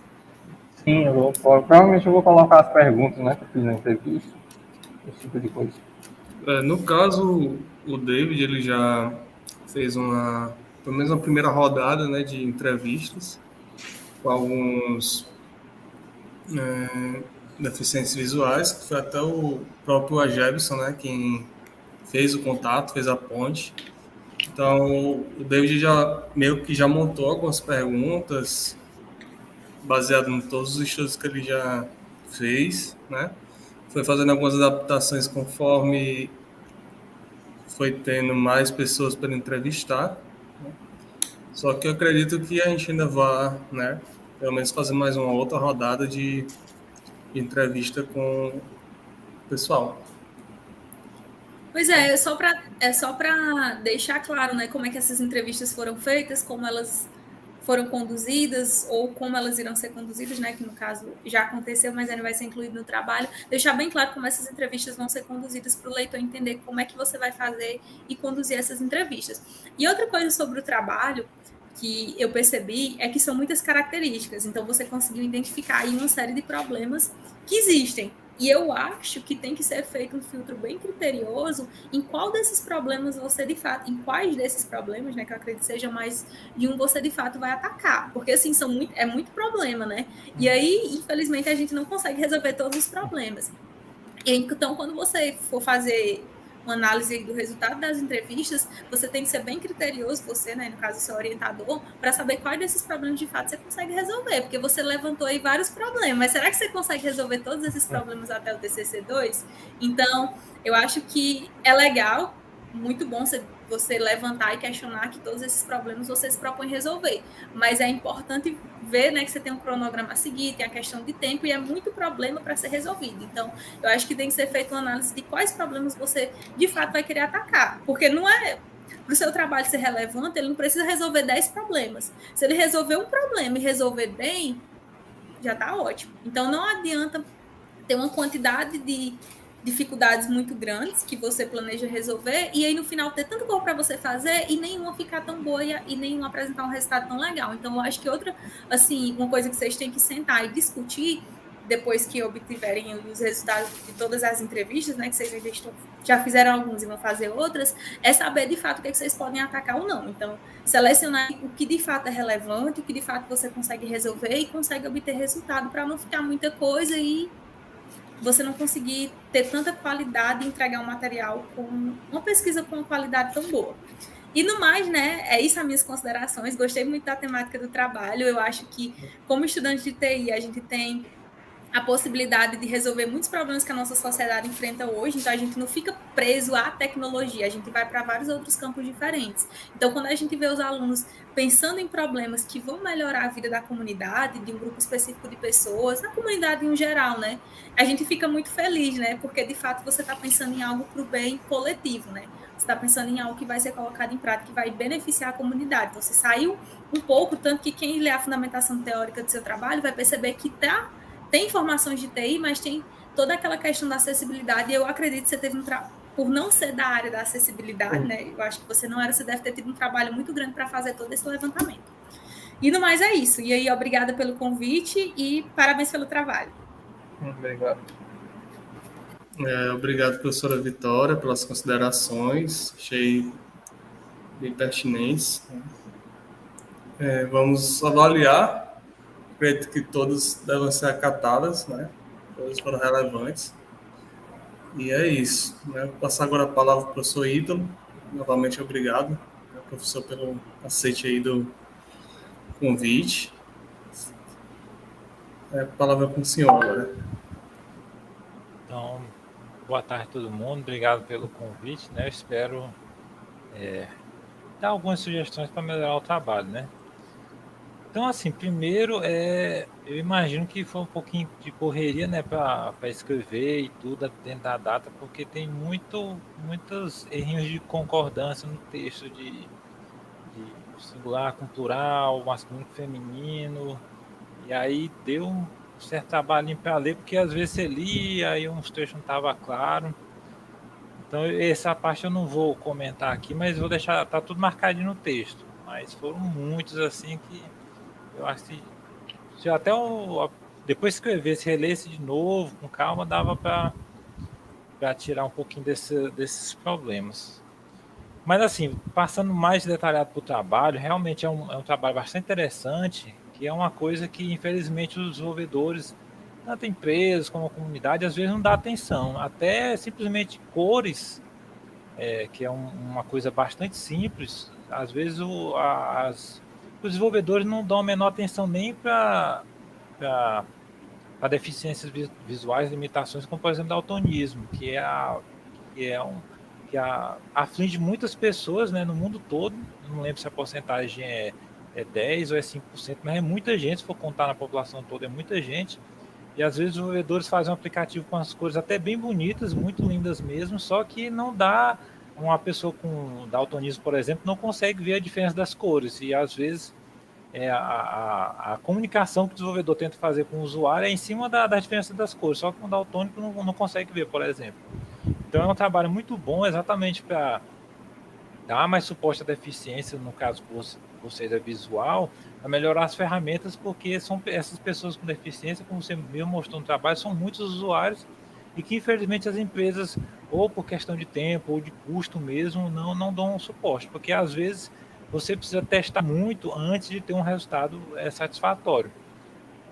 Sim, provavelmente eu vou colocar as perguntas, né, que eu fiz na entrevista, esse tipo de coisa. No caso, o David, ele já fez pelo menos uma primeira rodada, né, de entrevistas com alguns deficientes visuais, que foi até o próprio Agebson, né, quem fez o contato, fez a ponte. Então, o David meio que já montou algumas perguntas baseado em todos os estudos que ele já fez, né? Foi fazendo algumas adaptações conforme foi tendo mais pessoas para entrevistar, né? Só que eu acredito que a gente ainda vai, né, pelo menos fazer mais uma outra rodada de entrevista com o pessoal. Pois é só para deixar claro, né, como é que essas entrevistas foram feitas, como elas foram conduzidas ou como elas irão ser conduzidas, né, que no caso já aconteceu, mas ainda vai ser incluído no trabalho, deixar bem claro como essas entrevistas vão ser conduzidas para o leitor entender como é que você vai fazer e conduzir essas entrevistas. E outra coisa sobre o trabalho que eu percebi é que são muitas características, então você conseguiu identificar aí uma série de problemas que existem. E eu acho que tem que ser feito um filtro bem criterioso em qual desses problemas você de fato, em quais desses problemas, né, que eu acredito que seja mais de um, você de fato vai atacar. Porque assim, é muito problema, né? E aí, infelizmente, a gente não consegue resolver todos os problemas. Então, quando você for fazer uma análise do resultado das entrevistas, você tem que ser bem criterioso, você, né, no caso, seu orientador, para saber quais desses problemas de fato você consegue resolver, porque você levantou aí vários problemas, mas será que você consegue resolver todos esses problemas até o TCC2? Então, eu acho que é legal, muito bom você levantar e questionar que todos esses problemas você se propõe resolver, mas é importante ver, né, que você tem um cronograma a seguir, tem a questão de tempo e é muito problema para ser resolvido. Então, eu acho que tem que ser feita uma análise de quais problemas você, de fato, vai querer atacar. Porque não é... Para o seu trabalho ser relevante, ele não precisa resolver 10 problemas. Se ele resolver um problema e resolver bem, já está ótimo. Então, não adianta ter uma quantidade de dificuldades muito grandes que você planeja resolver e aí no final ter tanto coisa para você fazer e nenhuma ficar tão boa e nenhuma apresentar um resultado tão legal. Então, eu acho que uma coisa que vocês têm que sentar e discutir depois que obtiverem os resultados de todas as entrevistas, né, que vocês já fizeram alguns e vão fazer outras, é saber de fato o que vocês podem atacar ou não. Então, selecionar o que de fato é relevante, o que de fato você consegue resolver e consegue obter resultado para não ficar muita coisa e você não conseguir ter tanta qualidade e entregar um material com uma pesquisa com uma qualidade tão boa. E no mais, né, é isso as minhas considerações. Gostei muito da temática do trabalho. Eu acho que, como estudante de TI, a gente tem a possibilidade de resolver muitos problemas que a nossa sociedade enfrenta hoje, então a gente não fica preso à tecnologia, a gente vai para vários outros campos diferentes. Então, quando a gente vê os alunos pensando em problemas que vão melhorar a vida da comunidade, de um grupo específico de pessoas, da comunidade em geral, né, a gente fica muito feliz, né, porque de fato você está pensando em algo para o bem coletivo, né, você está pensando em algo que vai ser colocado em prática, que vai beneficiar a comunidade. Então, você saiu um pouco, tanto que quem lê a fundamentação teórica do seu trabalho vai perceber que tem informações de TI, mas tem toda aquela questão da acessibilidade, e eu acredito que você teve por não ser da área da acessibilidade, né? Eu acho que você não era, você deve ter tido um trabalho muito grande para fazer todo esse levantamento. E no mais é isso. E aí, obrigada pelo convite e parabéns pelo trabalho. Obrigado. Obrigado, professora Vitória, pelas considerações. Achei bem pertinentes. Vamos avaliar. Acredito que todas devem ser acatadas, né? Todas foram relevantes. E é isso. Né? Vou passar agora a palavra para o professor Ítalo. Novamente, obrigado, professor, pelo aceite aí do convite. A palavra com o senhor agora. Então, boa tarde a todo mundo. Obrigado pelo convite, né? Eu espero dar algumas sugestões para melhorar o trabalho, né? Então, assim, primeiro, eu imagino que foi um pouquinho de correria, né, para escrever e tudo dentro da data, porque tem muitos errinhos de concordância no texto de singular com plural, masculino com feminino, e aí deu um certo trabalhinho para ler, porque às vezes você lia, aí uns textos não estavam claros. Então, essa parte eu não vou comentar aqui, mas vou deixar, tá tudo marcadinho no texto. Mas foram muitos, assim, que eu acho que se eu até depois que escrevesse, relesse de novo, com calma, dava para tirar um pouquinho desses problemas. Mas assim, passando mais detalhado para o trabalho, realmente é um trabalho bastante interessante, que é uma coisa que infelizmente os desenvolvedores, tanto empresas como a comunidade, às vezes não dá atenção. Até simplesmente cores, que é uma coisa bastante simples, às vezes os desenvolvedores não dão a menor atenção nem para deficiências visuais, limitações, como por exemplo daltonismo, que aflige muitas pessoas, né, no mundo todo. Não lembro se a porcentagem é 10 ou é 5%, mas é muita gente, se for contar na população toda, é muita gente. E às vezes os desenvolvedores fazem um aplicativo com as cores até bem bonitas, muito lindas mesmo, só que não dá. Uma pessoa com daltonismo, por exemplo, não consegue ver a diferença das cores, e às vezes a comunicação que o desenvolvedor tenta fazer com o usuário é em cima da diferença das cores, só que um daltônico não consegue ver, por exemplo. Então é um trabalho muito bom exatamente para dar mais suporte à deficiência, no caso vocês é visual, a melhorar as ferramentas, porque são essas pessoas com deficiência, como você mesmo mostrou no trabalho, são muitos usuários e que infelizmente as empresas, ou por questão de tempo ou de custo mesmo, não dão suporte, porque às vezes você precisa testar muito antes de ter um resultado satisfatório.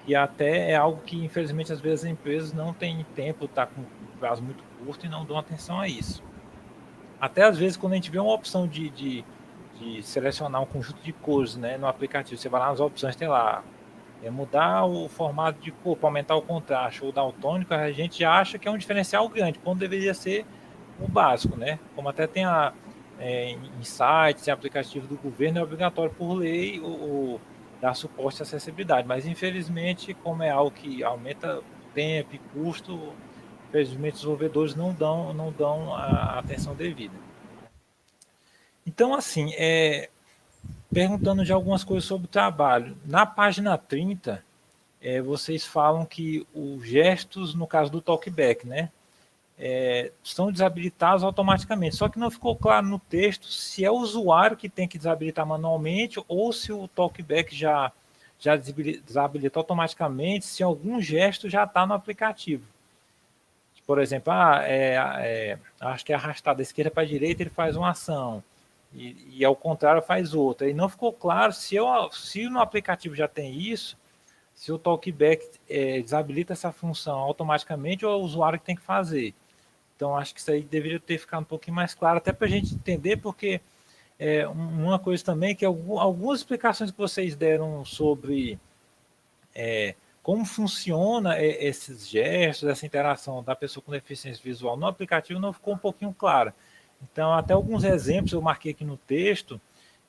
E até é algo que, infelizmente, às vezes as empresas não têm tempo, está com um prazo muito curto e não dão atenção a isso. Até às vezes, quando a gente vê uma opção de selecionar um conjunto de cores, né, no aplicativo, você vai lá nas opções, tem lá, mudar o formato de cor para aumentar o contraste ou daltônico, a gente já acha que é um diferencial grande, quando deveria ser o básico, né? Como até tem em sites, em aplicativos do governo, é obrigatório por lei dar suporte à acessibilidade, mas infelizmente, como é algo que aumenta tempo e custo, infelizmente os desenvolvedores não dão a atenção devida. Então, assim, perguntando de algumas coisas sobre o trabalho, na página 30, vocês falam que os gestos, no caso do talkback, né, são desabilitados automaticamente, só que não ficou claro no texto se é o usuário que tem que desabilitar manualmente ou se o talkback já desabilita automaticamente, se algum gesto já está no aplicativo. Por exemplo, acho que é arrastar da esquerda para a direita, ele faz uma ação, e ao contrário faz outra. E não ficou claro se no aplicativo já tem isso, se o talkback desabilita essa função automaticamente ou é o usuário que tem que fazer. Então, acho que isso aí deveria ter ficado um pouquinho mais claro, até para a gente entender, porque uma coisa também que algumas explicações que vocês deram sobre como funciona esses gestos, essa interação da pessoa com deficiência visual no aplicativo não ficou um pouquinho clara. Então, até alguns exemplos eu marquei aqui no texto,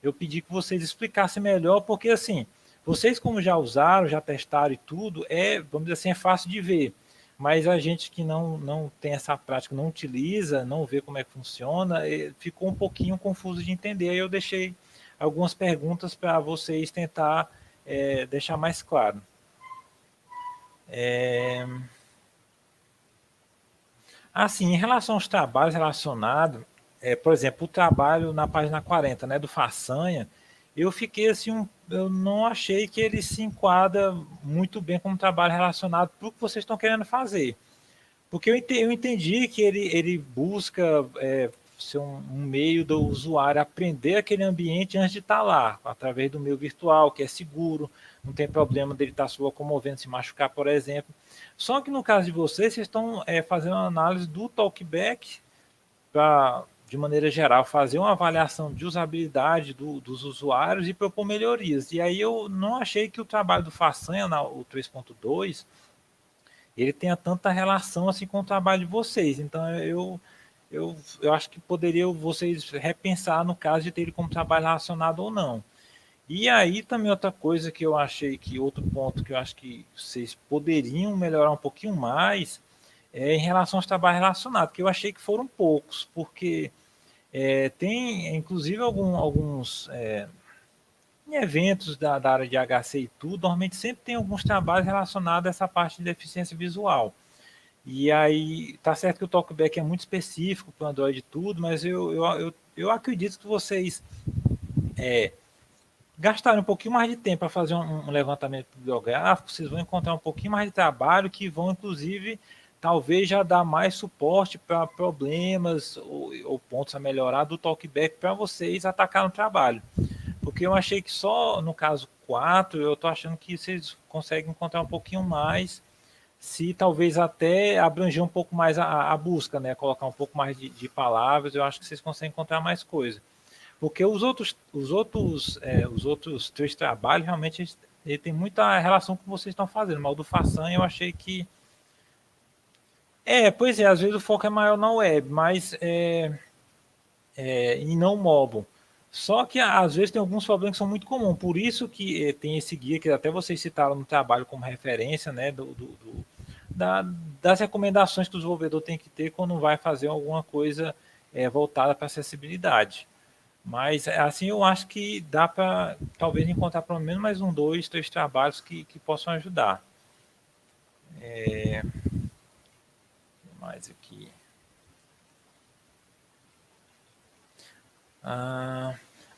eu pedi que vocês explicassem melhor, porque assim, vocês como já usaram, já testaram e tudo, vamos dizer assim, é fácil de ver. Mas a gente que não tem essa prática, não utiliza, não vê como é que funciona, ficou um pouquinho confuso de entender. Aí eu deixei algumas perguntas para vocês tentar deixar mais claro. Assim, em relação aos trabalhos relacionados, por exemplo, o trabalho na página 40, né, do Façanha, eu fiquei assim, eu não achei que ele se enquadra muito bem como trabalho relacionado para o que vocês estão querendo fazer. Porque eu entendi que ele busca ser um meio do usuário aprender aquele ambiente antes de estar lá, através do meio virtual, que é seguro, não tem problema dele estar se locomovendo, se machucar, por exemplo. Só que no caso de vocês estão fazendo uma análise do talkback para, de maneira geral, fazer uma avaliação de usabilidade dos usuários e propor melhorias. E aí eu não achei que o trabalho do Façanha, o 3.2, ele tenha tanta relação assim com o trabalho de vocês. Então eu acho que poderia vocês repensar no caso de ter ele como trabalho relacionado ou não. E aí também outra coisa que eu achei que, outro ponto que eu acho que vocês poderiam melhorar um pouquinho mais em relação aos trabalhos relacionados, que eu achei que foram poucos, porque tem inclusive alguns em eventos da área de HC e tudo, normalmente sempre tem alguns trabalhos relacionados a essa parte de deficiência visual. E aí, tá certo que o talkback é muito específico para o Android e tudo, mas eu acredito que vocês gastarem um pouquinho mais de tempo para fazer um levantamento bibliográfico, vocês vão encontrar um pouquinho mais de trabalho que vão, inclusive, talvez já dar mais suporte para problemas ou pontos a melhorar do talkback para vocês atacar no trabalho. Porque eu achei que só no caso 4, eu estou achando que vocês conseguem encontrar um pouquinho mais, se talvez até abranger um pouco mais a busca, né? Colocar um pouco mais de palavras, eu acho que vocês conseguem encontrar mais coisa. Porque os outros 3 trabalhos, realmente, ele tem muita relação com o que vocês estão fazendo, mas o do Façanha eu achei que... pois é, às vezes o foco é maior na web, mas e não mobile. Só que às vezes tem alguns problemas que são muito comuns, por isso que tem esse guia que até vocês citaram no trabalho como referência, né, das recomendações que o desenvolvedor tem que ter quando vai fazer alguma coisa voltada para acessibilidade. Mas assim eu acho que dá para talvez encontrar pelo menos mais 1, 2, 3 trabalhos que possam ajudar. Mais aqui.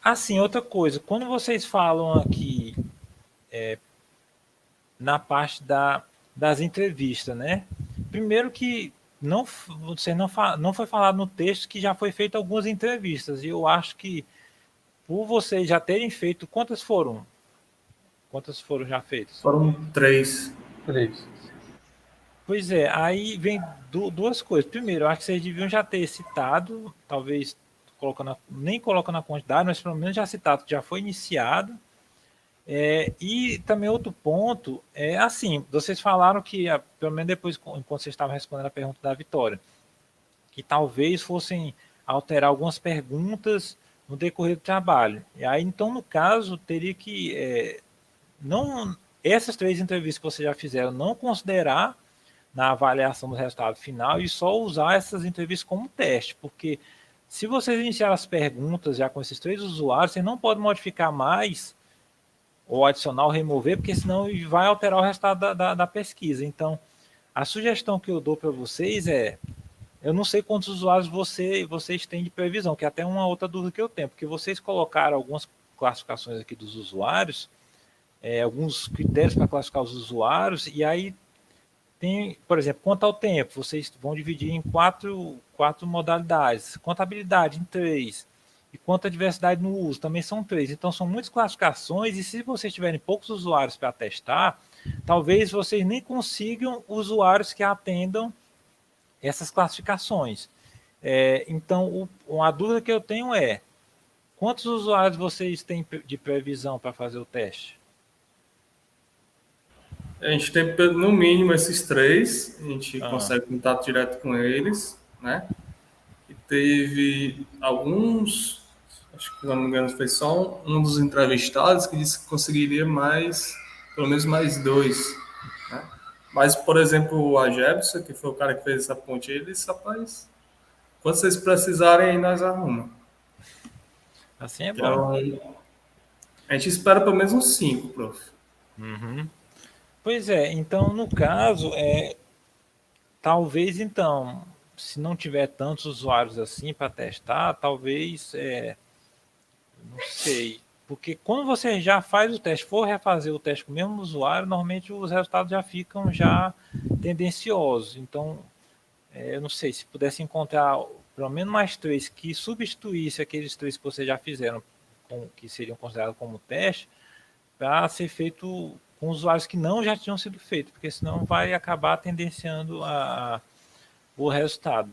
Assim, outra coisa, quando vocês falam aqui na parte das entrevistas, né? Primeiro que não foi falado no texto que já foi feito algumas entrevistas, e eu acho que por vocês já terem feito, quantas foram? Quantas foram já feitas? Foram 3. 3. Pois é, aí vem duas coisas. Primeiro, eu acho que vocês deviam já ter citado, talvez nem colocando a quantidade, mas pelo menos já citado que já foi iniciado. E também outro ponto, assim, vocês falaram que, pelo menos depois, enquanto vocês estavam respondendo a pergunta da Vitória, que talvez fossem alterar algumas perguntas no decorrer do trabalho. E aí, então, no caso, teria que, essas 3 entrevistas que vocês já fizeram, não considerar na avaliação do resultado final e só usar essas entrevistas como teste, porque se vocês iniciarem as perguntas já com esses 3 usuários, você não pode modificar mais ou adicionar ou remover, porque senão vai alterar o resultado da pesquisa. Então, a sugestão que eu dou para vocês eu não sei quantos usuários vocês têm de previsão, que é até uma outra dúvida que eu tenho, porque vocês colocaram algumas classificações aqui dos usuários, alguns critérios para classificar os usuários, e aí tem, por exemplo, quanto ao tempo, vocês vão dividir em quatro modalidades, contabilidade em 3, e quanto à diversidade no uso, também são 3. Então, são muitas classificações, e se vocês tiverem poucos usuários para testar, talvez vocês nem consigam usuários que atendam essas classificações. Então, a dúvida que eu tenho é, quantos usuários vocês têm de previsão para fazer o teste? A gente tem no mínimo esses 3, a gente consegue contato direto com eles, né? E teve alguns, acho que, se não me engano, foi só um dos entrevistados que disse que conseguiria pelo menos mais 2, né? Mas, por exemplo, o Agebson, que foi o cara que fez essa ponte, ele disse, rapaz, quando vocês precisarem, aí nós arrumamos. Assim é Então, bom. a gente espera pelo menos uns 5, prof. Pois é, então, no caso, talvez, então, se não tiver tantos usuários assim para testar, talvez, não sei, porque quando você já faz o teste, for refazer o teste com o mesmo usuário, normalmente os resultados já ficam já tendenciosos. Então, eu não sei, se pudesse encontrar pelo menos mais 3 que substituísse aqueles 3 que vocês já fizeram, que seriam considerados como teste, para ser feito com usuários que não já tinham sido feitos, porque senão vai acabar tendenciando o resultado.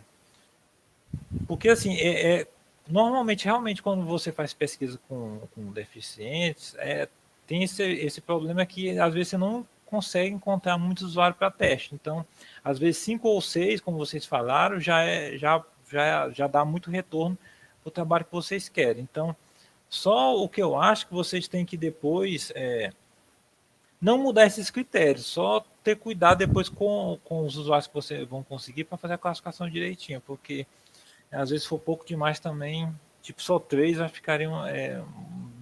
Porque assim, normalmente, realmente, quando você faz pesquisa com deficientes, tem esse problema que às vezes você não consegue encontrar muitos usuários para teste. Então, às vezes 5 ou 6, como vocês falaram, já dá muito retorno para o trabalho que vocês querem. Então, só o que eu acho que vocês têm que depois não mudar esses critérios, só ter cuidado depois com os usuários que vocês vão conseguir para fazer a classificação direitinho, porque às vezes for pouco demais também, tipo só 3 já ficariam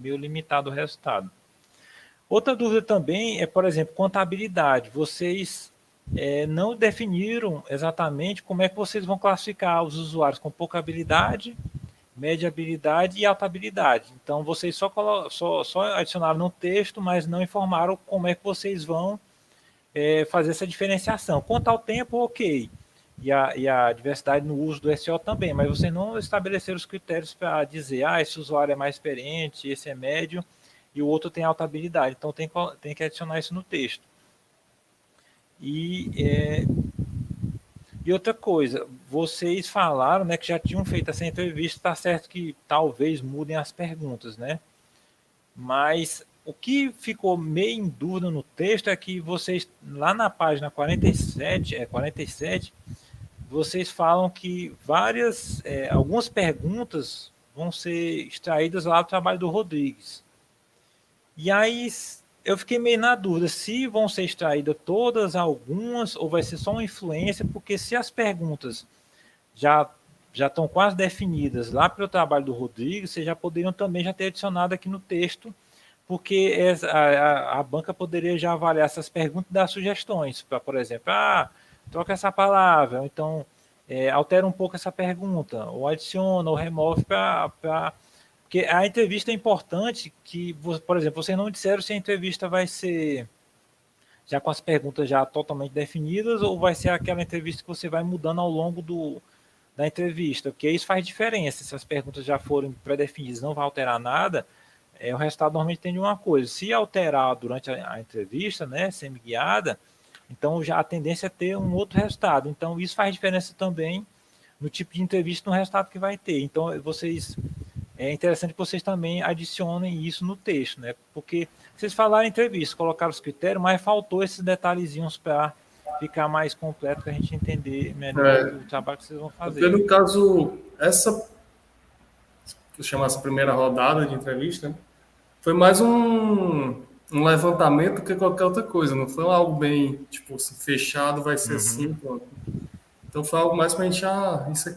meio limitado o resultado. Outra dúvida também é, por exemplo, quanto à habilidade. Vocês não definiram exatamente como é que vocês vão classificar os usuários com pouca habilidade, média habilidade e alta habilidade. Então, vocês só adicionaram no texto, mas não informaram como é que vocês vão fazer essa diferenciação. Quanto ao tempo, ok. E a diversidade no uso do SEO também, mas vocês não estabeleceram os critérios para dizer, esse usuário é mais experiente, esse é médio, e o outro tem alta habilidade. Então, tem que adicionar isso no texto. E outra coisa, vocês falaram, né, que já tinham feito essa entrevista, está certo que talvez mudem as perguntas, né? Mas o que ficou meio em dúvida no texto é que vocês, lá na página 47, vocês falam que algumas perguntas vão ser extraídas lá do trabalho do Rodrigues. E aí eu fiquei meio na dúvida se vão ser extraídas todas, algumas, ou vai ser só uma influência, porque se as perguntas já estão quase definidas lá pelo trabalho do Rodrigo, vocês já poderiam também já ter adicionado aqui no texto, porque a banca poderia já avaliar essas perguntas e dar sugestões, para, por exemplo, troca essa palavra, ou então altera um pouco essa pergunta, ou adiciona, ou remove porque a entrevista é importante que, por exemplo, vocês não disseram se a entrevista vai ser já com as perguntas já totalmente definidas ou vai ser aquela entrevista que você vai mudando ao longo da entrevista, porque isso faz diferença. Se as perguntas já forem pré-definidas, não vai alterar nada, o resultado normalmente tem de uma coisa. Se alterar durante a entrevista, né, semi-guiada, então já a tendência é ter um outro resultado. Então isso faz diferença também no tipo de entrevista, no resultado que vai ter. Então é interessante que vocês também adicionem isso no texto, né? Porque vocês falaram em entrevista, colocaram os critérios, mas faltou esses detalhezinhos para ficar mais completo, para a gente entender melhor o trabalho que vocês vão fazer. Porque no caso, que eu chamo essa primeira rodada de entrevista, né, foi mais um levantamento que qualquer outra coisa, não foi algo bem, tipo, assim, fechado, vai ser assim, pronto. Então foi algo mais pra gente,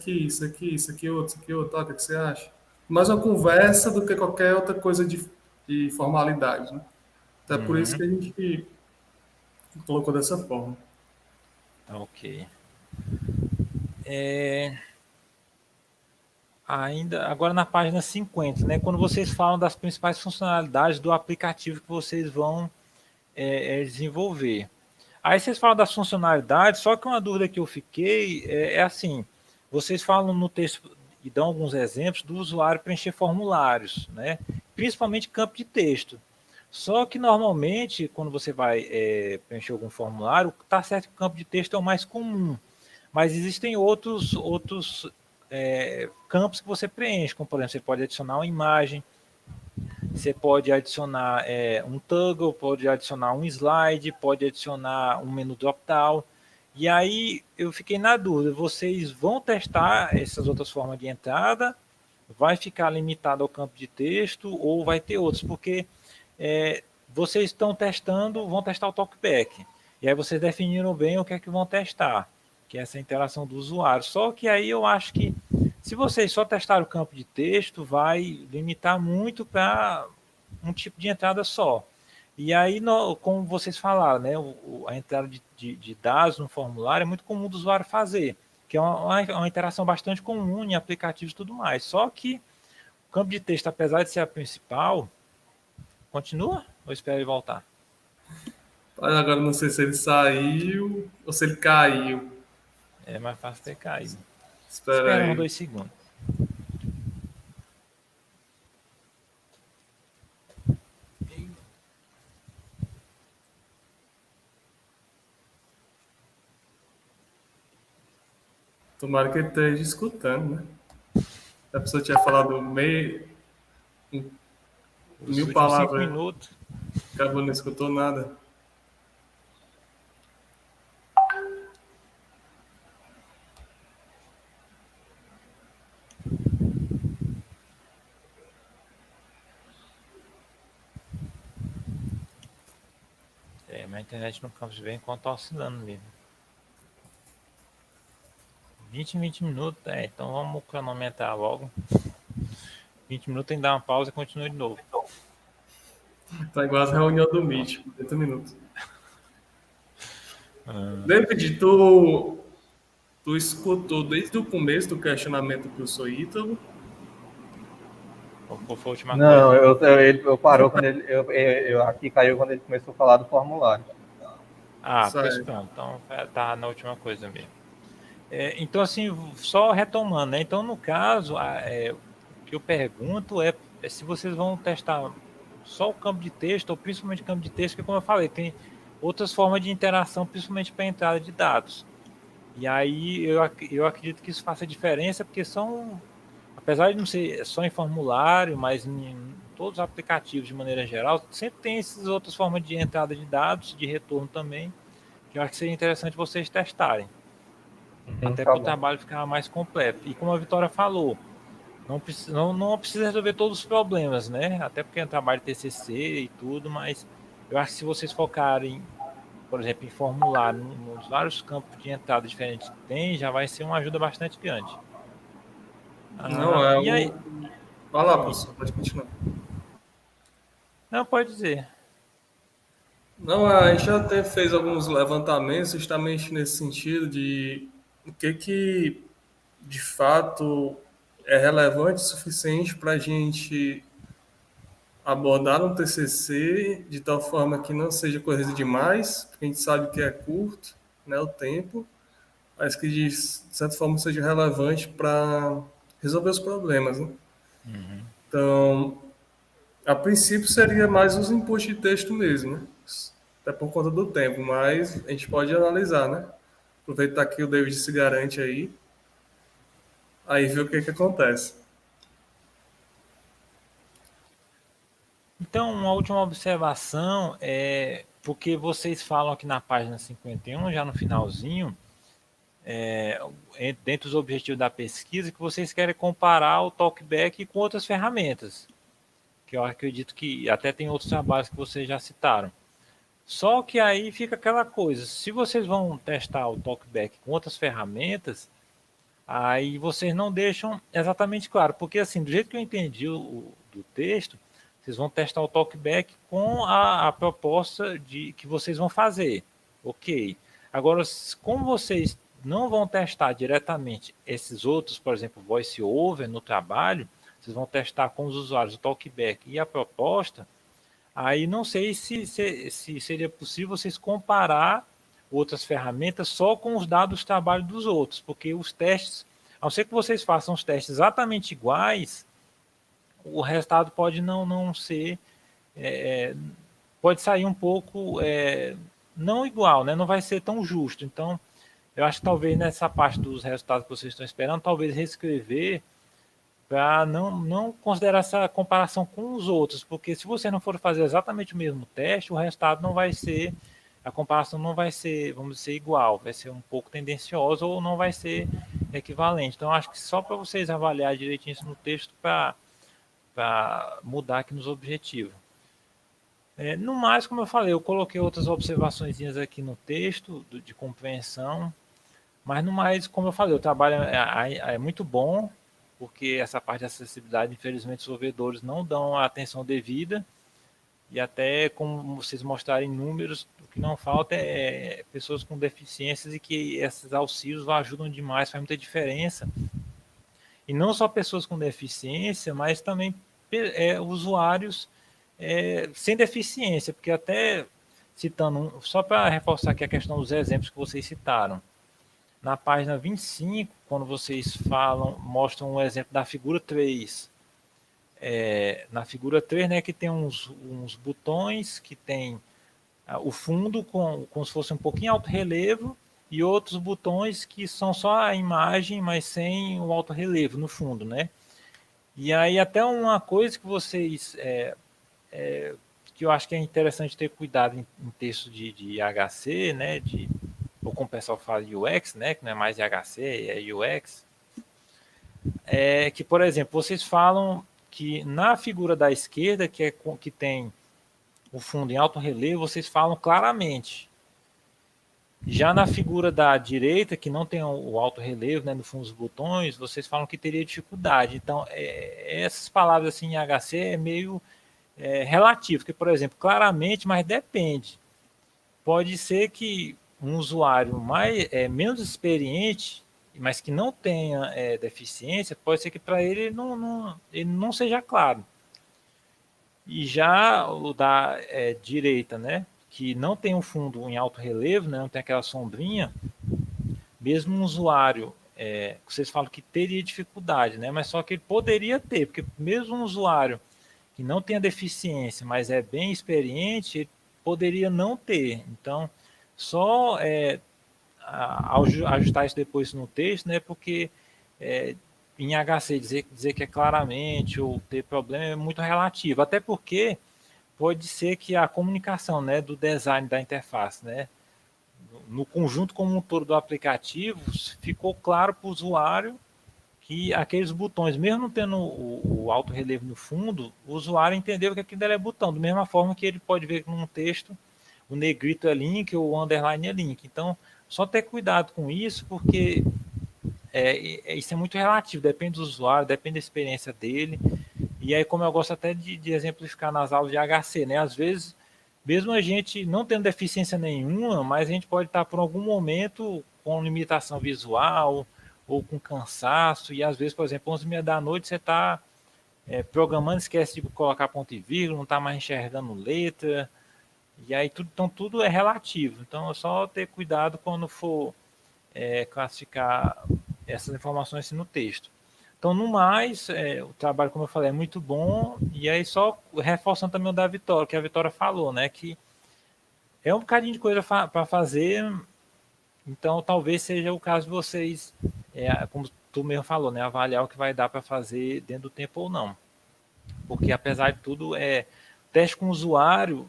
isso aqui, outro, o que você acha? Mais uma conversa do que qualquer outra coisa de formalidade, né? Então é por isso que a gente colocou dessa forma. Ok. Agora na página 50, né, quando vocês falam das principais funcionalidades do aplicativo que vocês vão desenvolver. Aí vocês falam das funcionalidades, só que uma dúvida que eu fiquei é assim, vocês falam no texto e dão alguns exemplos do usuário preencher formulários, né, principalmente campo de texto. Só que normalmente, quando você vai preencher algum formulário, tá certo que o campo de texto é o mais comum, mas existem outros campos que você preenche, como por exemplo, você pode adicionar uma imagem, você pode adicionar um toggle, pode adicionar um slide, pode adicionar um menu drop-down. E aí eu fiquei na dúvida, vocês vão testar essas outras formas de entrada? Vai ficar limitado ao campo de texto ou vai ter outros? Porque vocês estão testando, vão testar o talkback. E aí vocês definiram bem o que é que vão testar, que é essa interação do usuário. Só que aí eu acho que se vocês só testarem o campo de texto, vai limitar muito para um tipo de entrada só. E aí, como vocês falaram, né, a entrada de dados no formulário é muito comum do usuário fazer, que é uma interação bastante comum em aplicativos e tudo mais. Só que o campo de texto, apesar de ser a principal, continua ou espera ele voltar? Agora não sei se ele saiu ou se ele caiu. É mais fácil ter caído. Espera Espera uns aí. 2 segundos. Tomara que ele esteja escutando, né? A pessoa tinha falado Os 1000 últimos 5 palavras, minutos. acabou não escutou nada. Mas a internet no campus vem enquanto tá oscilando mesmo. 20 minutos, então vamos cronometrar logo. 20 minutos tem que dar uma pausa e continua de novo. Tá igual as reuniões do Meet, 40 minutos. David, tu escutou desde o começo do questionamento do professor Ítalo? Qual foi a última Não, coisa? eu parou quando eu aqui caiu quando ele começou a falar do formulário. Pois pronto, então tá na última coisa mesmo. Então, assim, só retomando, né? Então, no caso, o que eu pergunto é se vocês vão testar só o campo de texto, ou principalmente o campo de texto, que, como eu falei, tem outras formas de interação, principalmente para entrada de dados. E aí eu acredito que isso faça diferença, porque apesar de não ser só em formulário, mas em todos os aplicativos de maneira geral, sempre tem essas outras formas de entrada de dados, de retorno também, que eu acho que seria interessante vocês testarem. Até para o trabalho ficar mais completo. E como a Vitória falou, não precisa resolver todos os problemas, né? Até porque é um trabalho de TCC e tudo, mas eu acho que se vocês focarem, por exemplo, em formulário, nos vários campos de entrada diferentes que tem, já vai ser uma ajuda bastante grande. Não, E aí? Vai lá, professor, pode continuar. Não, pode dizer. Não, a gente já até fez alguns levantamentos justamente nesse sentido de o que de fato é relevante o suficiente para a gente abordar um TCC de tal forma que não seja corrido demais, porque a gente sabe que é curto, né, o tempo, mas que de certa forma seja relevante para resolver os problemas, né? Então, a princípio seria mais os inputs de texto mesmo, né? Até por conta do tempo, mas a gente pode analisar, né? Aproveitar que o David se garante aí ver o que acontece. Então, uma última observação é porque vocês falam aqui na página 51, já no finalzinho, dentro dos objetivos da pesquisa, que vocês querem comparar o TalkBack com outras ferramentas, que eu acredito que até tem outros trabalhos que vocês já citaram. Só que aí fica aquela coisa, se vocês vão testar o TalkBack com outras ferramentas, aí vocês não deixam exatamente claro, porque assim, do jeito que eu entendi do texto, vocês vão testar o TalkBack com a proposta que vocês vão fazer, ok. Agora, como vocês não vão testar diretamente esses outros, por exemplo, VoiceOver no trabalho, vocês vão testar com os usuários o TalkBack e a proposta, aí não sei se seria possível vocês comparar outras ferramentas só com os dados do trabalho dos outros, porque os testes, a não ser que vocês façam os testes exatamente iguais, o resultado pode não ser pode sair um pouco não igual, né? Não vai ser tão justo. Então, eu acho que talvez nessa parte dos resultados que vocês estão esperando, talvez reescrever para não considerar essa comparação com os outros, porque se você não for fazer exatamente o mesmo teste, o resultado não vai ser, a comparação não vai ser, vamos dizer, igual, vai ser um pouco tendenciosa ou não vai ser equivalente. Então, acho que só para vocês avaliar direitinho isso no texto para mudar aqui nos objetivos. No mais, como eu falei, eu coloquei outras observações aqui no texto de compreensão, mas no mais, como eu falei, o trabalho é muito bom, porque essa parte de acessibilidade, infelizmente, os desenvolvedores não dão a atenção devida, e até como vocês mostrarem números, o que não falta é pessoas com deficiências e que esses auxílios ajudam demais, faz muita diferença. E não só pessoas com deficiência, mas também usuários sem deficiência, porque até citando, só para reforçar aqui a questão dos exemplos que vocês citaram, na página 25, quando vocês mostram um exemplo da figura 3. Na figura 3, né, que tem uns botões que tem o fundo como se fosse um pouquinho alto relevo e outros botões que são só a imagem, mas sem o alto relevo no fundo, né? E aí até uma coisa que vocês que eu acho que é interessante ter cuidado em texto de HC, né, ou como o pessoal fala UX, né, que não é mais HC, é UX, que, por exemplo, vocês falam que na figura da esquerda, que tem o fundo em alto relevo, vocês falam claramente. Já na figura da direita, que não tem o alto relevo, né, no fundo dos botões, vocês falam que teria dificuldade. Então, essas palavras assim em HC é meio relativo, que, por exemplo, claramente, mas depende. Pode ser que um usuário menos experiente, mas que não tenha deficiência, pode ser que para ele ele não seja claro. E já o da direita, né, que não tem um fundo em alto relevo, né, não tem aquela sombrinha, mesmo um usuário, vocês falam que teria dificuldade, né, mas só que ele poderia ter, porque mesmo um usuário que não tenha deficiência, mas é bem experiente, ele poderia não ter. Então, só ajustar isso depois no texto, né, porque em HC dizer que é claramente ou ter problema é muito relativo, até porque pode ser que a comunicação, né, do design da interface, né, no conjunto como um todo do aplicativo, ficou claro para o usuário que aqueles botões, mesmo não tendo o alto relevo no fundo, o usuário entendeu que aquilo é botão, da mesma forma que ele pode ver num texto o negrito é link ou o underline é link. Então, só ter cuidado com isso, porque isso é muito relativo, depende do usuário, depende da experiência dele. E aí, como eu gosto até de exemplificar nas aulas de HC, né? Às vezes, mesmo a gente não tendo deficiência nenhuma, mas a gente pode estar por algum momento com limitação visual ou com cansaço, e às vezes, por exemplo, 11h30 da noite você está programando, esquece de colocar ponto e vírgula, não está mais enxergando letra, e aí então tudo é relativo. Então é só ter cuidado quando for classificar essas informações assim no texto. Então, no mais, o trabalho, como eu falei, é muito bom. E aí, só reforçando também o da Vitória, que a Vitória falou, né? Que é um bocadinho de coisa para fazer. Então, talvez seja o caso de vocês, como tu mesmo falou, né? Avaliar o que vai dar para fazer dentro do tempo ou não. Porque, apesar de tudo, teste com o usuário,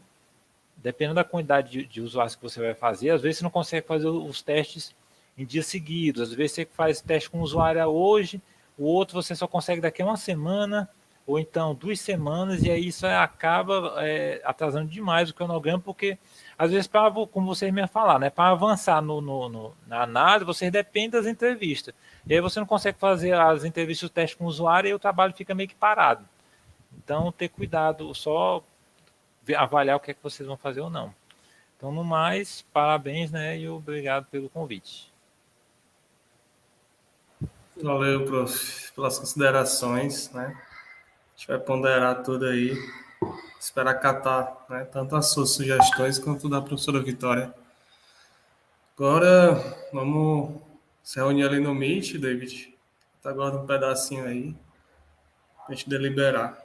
dependendo da quantidade de usuários que você vai fazer, às vezes você não consegue fazer os testes em dias seguidos. Às vezes você faz teste com o usuário hoje, o outro você só consegue daqui a uma semana, ou então 2 semanas, e aí isso acaba atrasando demais o cronograma, porque às vezes, como vocês me falaram, né, para avançar na análise, vocês dependem das entrevistas. E aí você não consegue fazer as entrevistas, o teste com o usuário, e o trabalho fica meio que parado. Então, ter cuidado, só avaliar o que é que vocês vão fazer ou não. Então, no mais, parabéns, né, e obrigado pelo convite. Valeu, prof, pelas considerações, né? A gente vai ponderar tudo aí, esperar catar, né, tanto as suas sugestões quanto da professora Vitória. Agora, vamos se reunir ali no Meet, David. Tá agora um pedacinho aí, pra gente deliberar.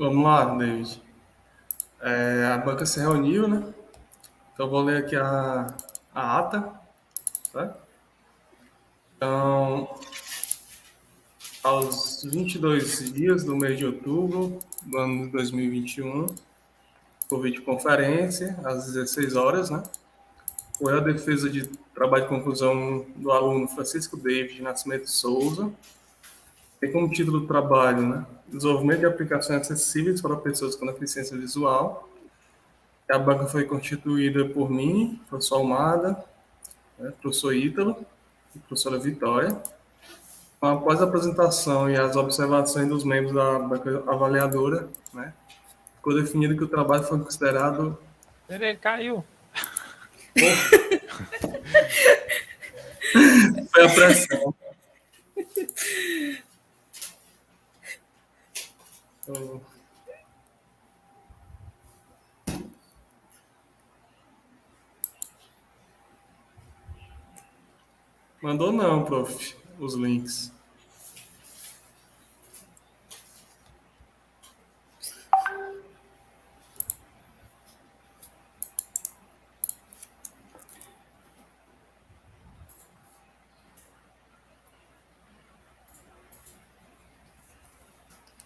Vamos lá, David. A banca se reuniu, né? Então, eu vou ler aqui a ata, tá? Então, aos 22 dias do mês de outubro do ano de 2021, por videoconferência, às 16 horas, né? Foi a defesa de trabalho de conclusão do aluno Francisco David Nascimento Souza. Tem como título do trabalho, né? Desenvolvimento de aplicações acessíveis para pessoas com deficiência visual. A banca foi constituída por mim, professor Almada, né, professor Ítalo e professora Vitória. Após a apresentação e as observações dos membros da banca avaliadora, né, ficou definido que o trabalho foi considerado... Ele caiu. Foi a pressão. Mandou não, prof, os links.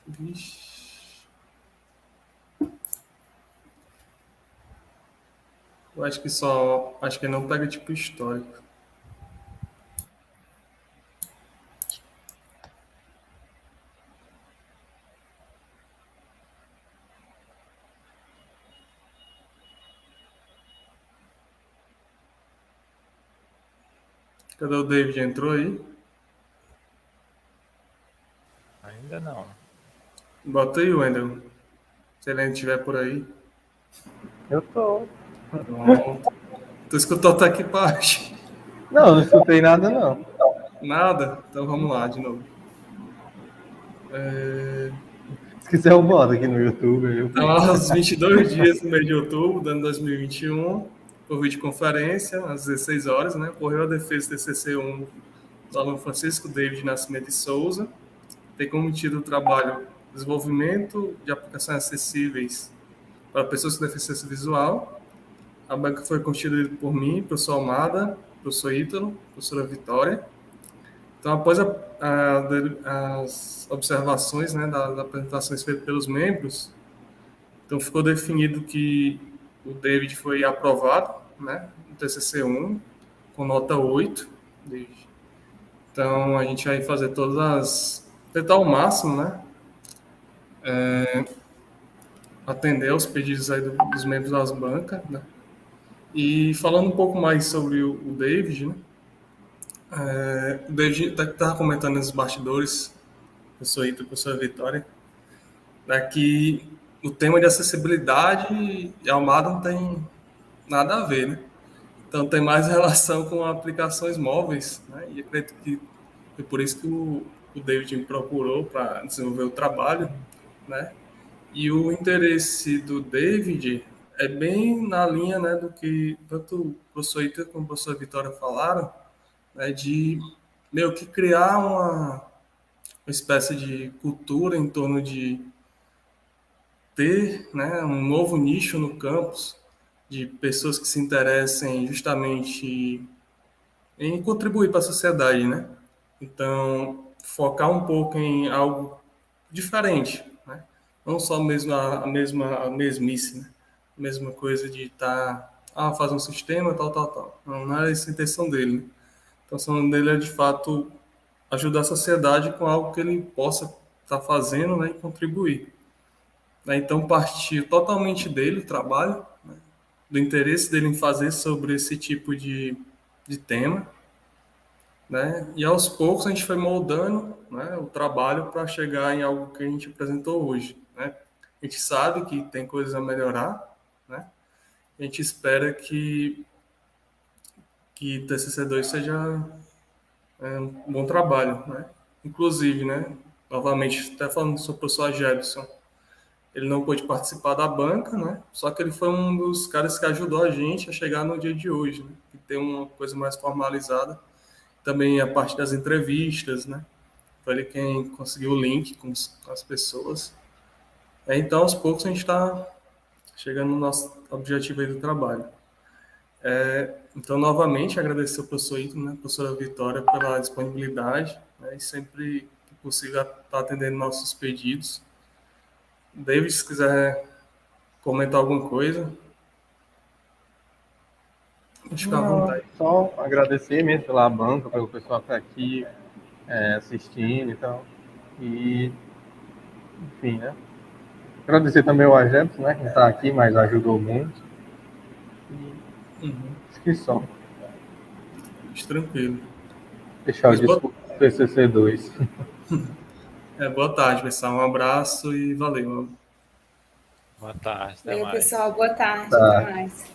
Vixe. Eu acho que não pega tipo histórico. Cadê o David? Entrou aí? Ainda não. Bota aí, Wendel. Se ele ainda estiver por aí. Eu tô. Pronto. Tu escutou até aqui baixo? Não escutei nada, não. Nada? Então vamos lá, de novo. Se quiser eu boto aqui no YouTube. Então, aos 22 dias do mês de outubro do ano 2021, por videoconferência, às 16 horas, né, ocorreu a defesa do TCC1 do aluno Francisco David Nascimento de Souza. Tem como título do trabalho Desenvolvimento de aplicações acessíveis para pessoas com deficiência visual. A banca foi constituída por mim, professor Almada, professor Ítalo, professora Vitória. Então, após as observações, né, das apresentações feitas pelos membros, então ficou definido que o David foi aprovado, né, no TCC1, com nota 8. David. Então, a gente vai fazer tentar ao máximo, né, atender aos pedidos aí dos membros das bancas, né. E falando um pouco mais sobre o David, né, o David estava comentando nos bastidores, professor Ito, professora Vitória, né, que o tema de acessibilidade e Almada não tem nada a ver, né? Então tem mais relação com aplicações móveis, né? E acredito que foi por isso que o David me procurou para desenvolver o trabalho, né? E o interesse do David é bem na linha, né, do que tanto o professor Ita como a professora Vitória falaram, né, de meio que criar uma espécie de cultura em torno de ter, né, um novo nicho no campus de pessoas que se interessem justamente em contribuir para a sociedade, né? Então, focar um pouco em algo diferente, né? Não só mesmo a mesmice, né? A mesma coisa de estar, fazer um sistema, tal. Não é essa a intenção dele, né? A intenção dele é, de fato, ajudar a sociedade com algo que ele possa estar fazendo, né, e contribuir. Então, partir totalmente dele, o trabalho, né, do interesse dele em fazer sobre esse tipo de tema, né, e aos poucos a gente foi moldando, né, o trabalho para chegar em algo que a gente apresentou hoje, né. A gente sabe que tem coisas a melhorar, né, a gente espera que TCC2 seja um bom trabalho, né. Inclusive, né, novamente, até falando sobre o professor Jefferson, ele não pôde participar da banca, né? Só que ele foi um dos caras que ajudou a gente a chegar no dia de hoje, né? Que tem uma coisa mais formalizada. Também a parte das entrevistas, né? Foi ele quem conseguiu o link com as pessoas. Então, aos poucos, a gente está chegando no nosso objetivo aí do trabalho. Então, novamente, agradecer ao professor Ito, né, professora Vitória, pela disponibilidade, né, e sempre que possível estar atendendo nossos pedidos. David, se quiser comentar alguma coisa, pode ficar à vontade. Só agradecer mesmo pela banca, pelo pessoal que está aqui assistindo e tal. E, enfim, né? Agradecer também ao Ageps, né? Que está aqui, mas ajudou muito. E acho que só. Tranquilo. Deixar o discurso do PCC2. Boa tarde, pessoal. Um abraço e valeu. Boa tarde, até Valeu, mais. pessoal. Boa tarde. Tá. Até mais.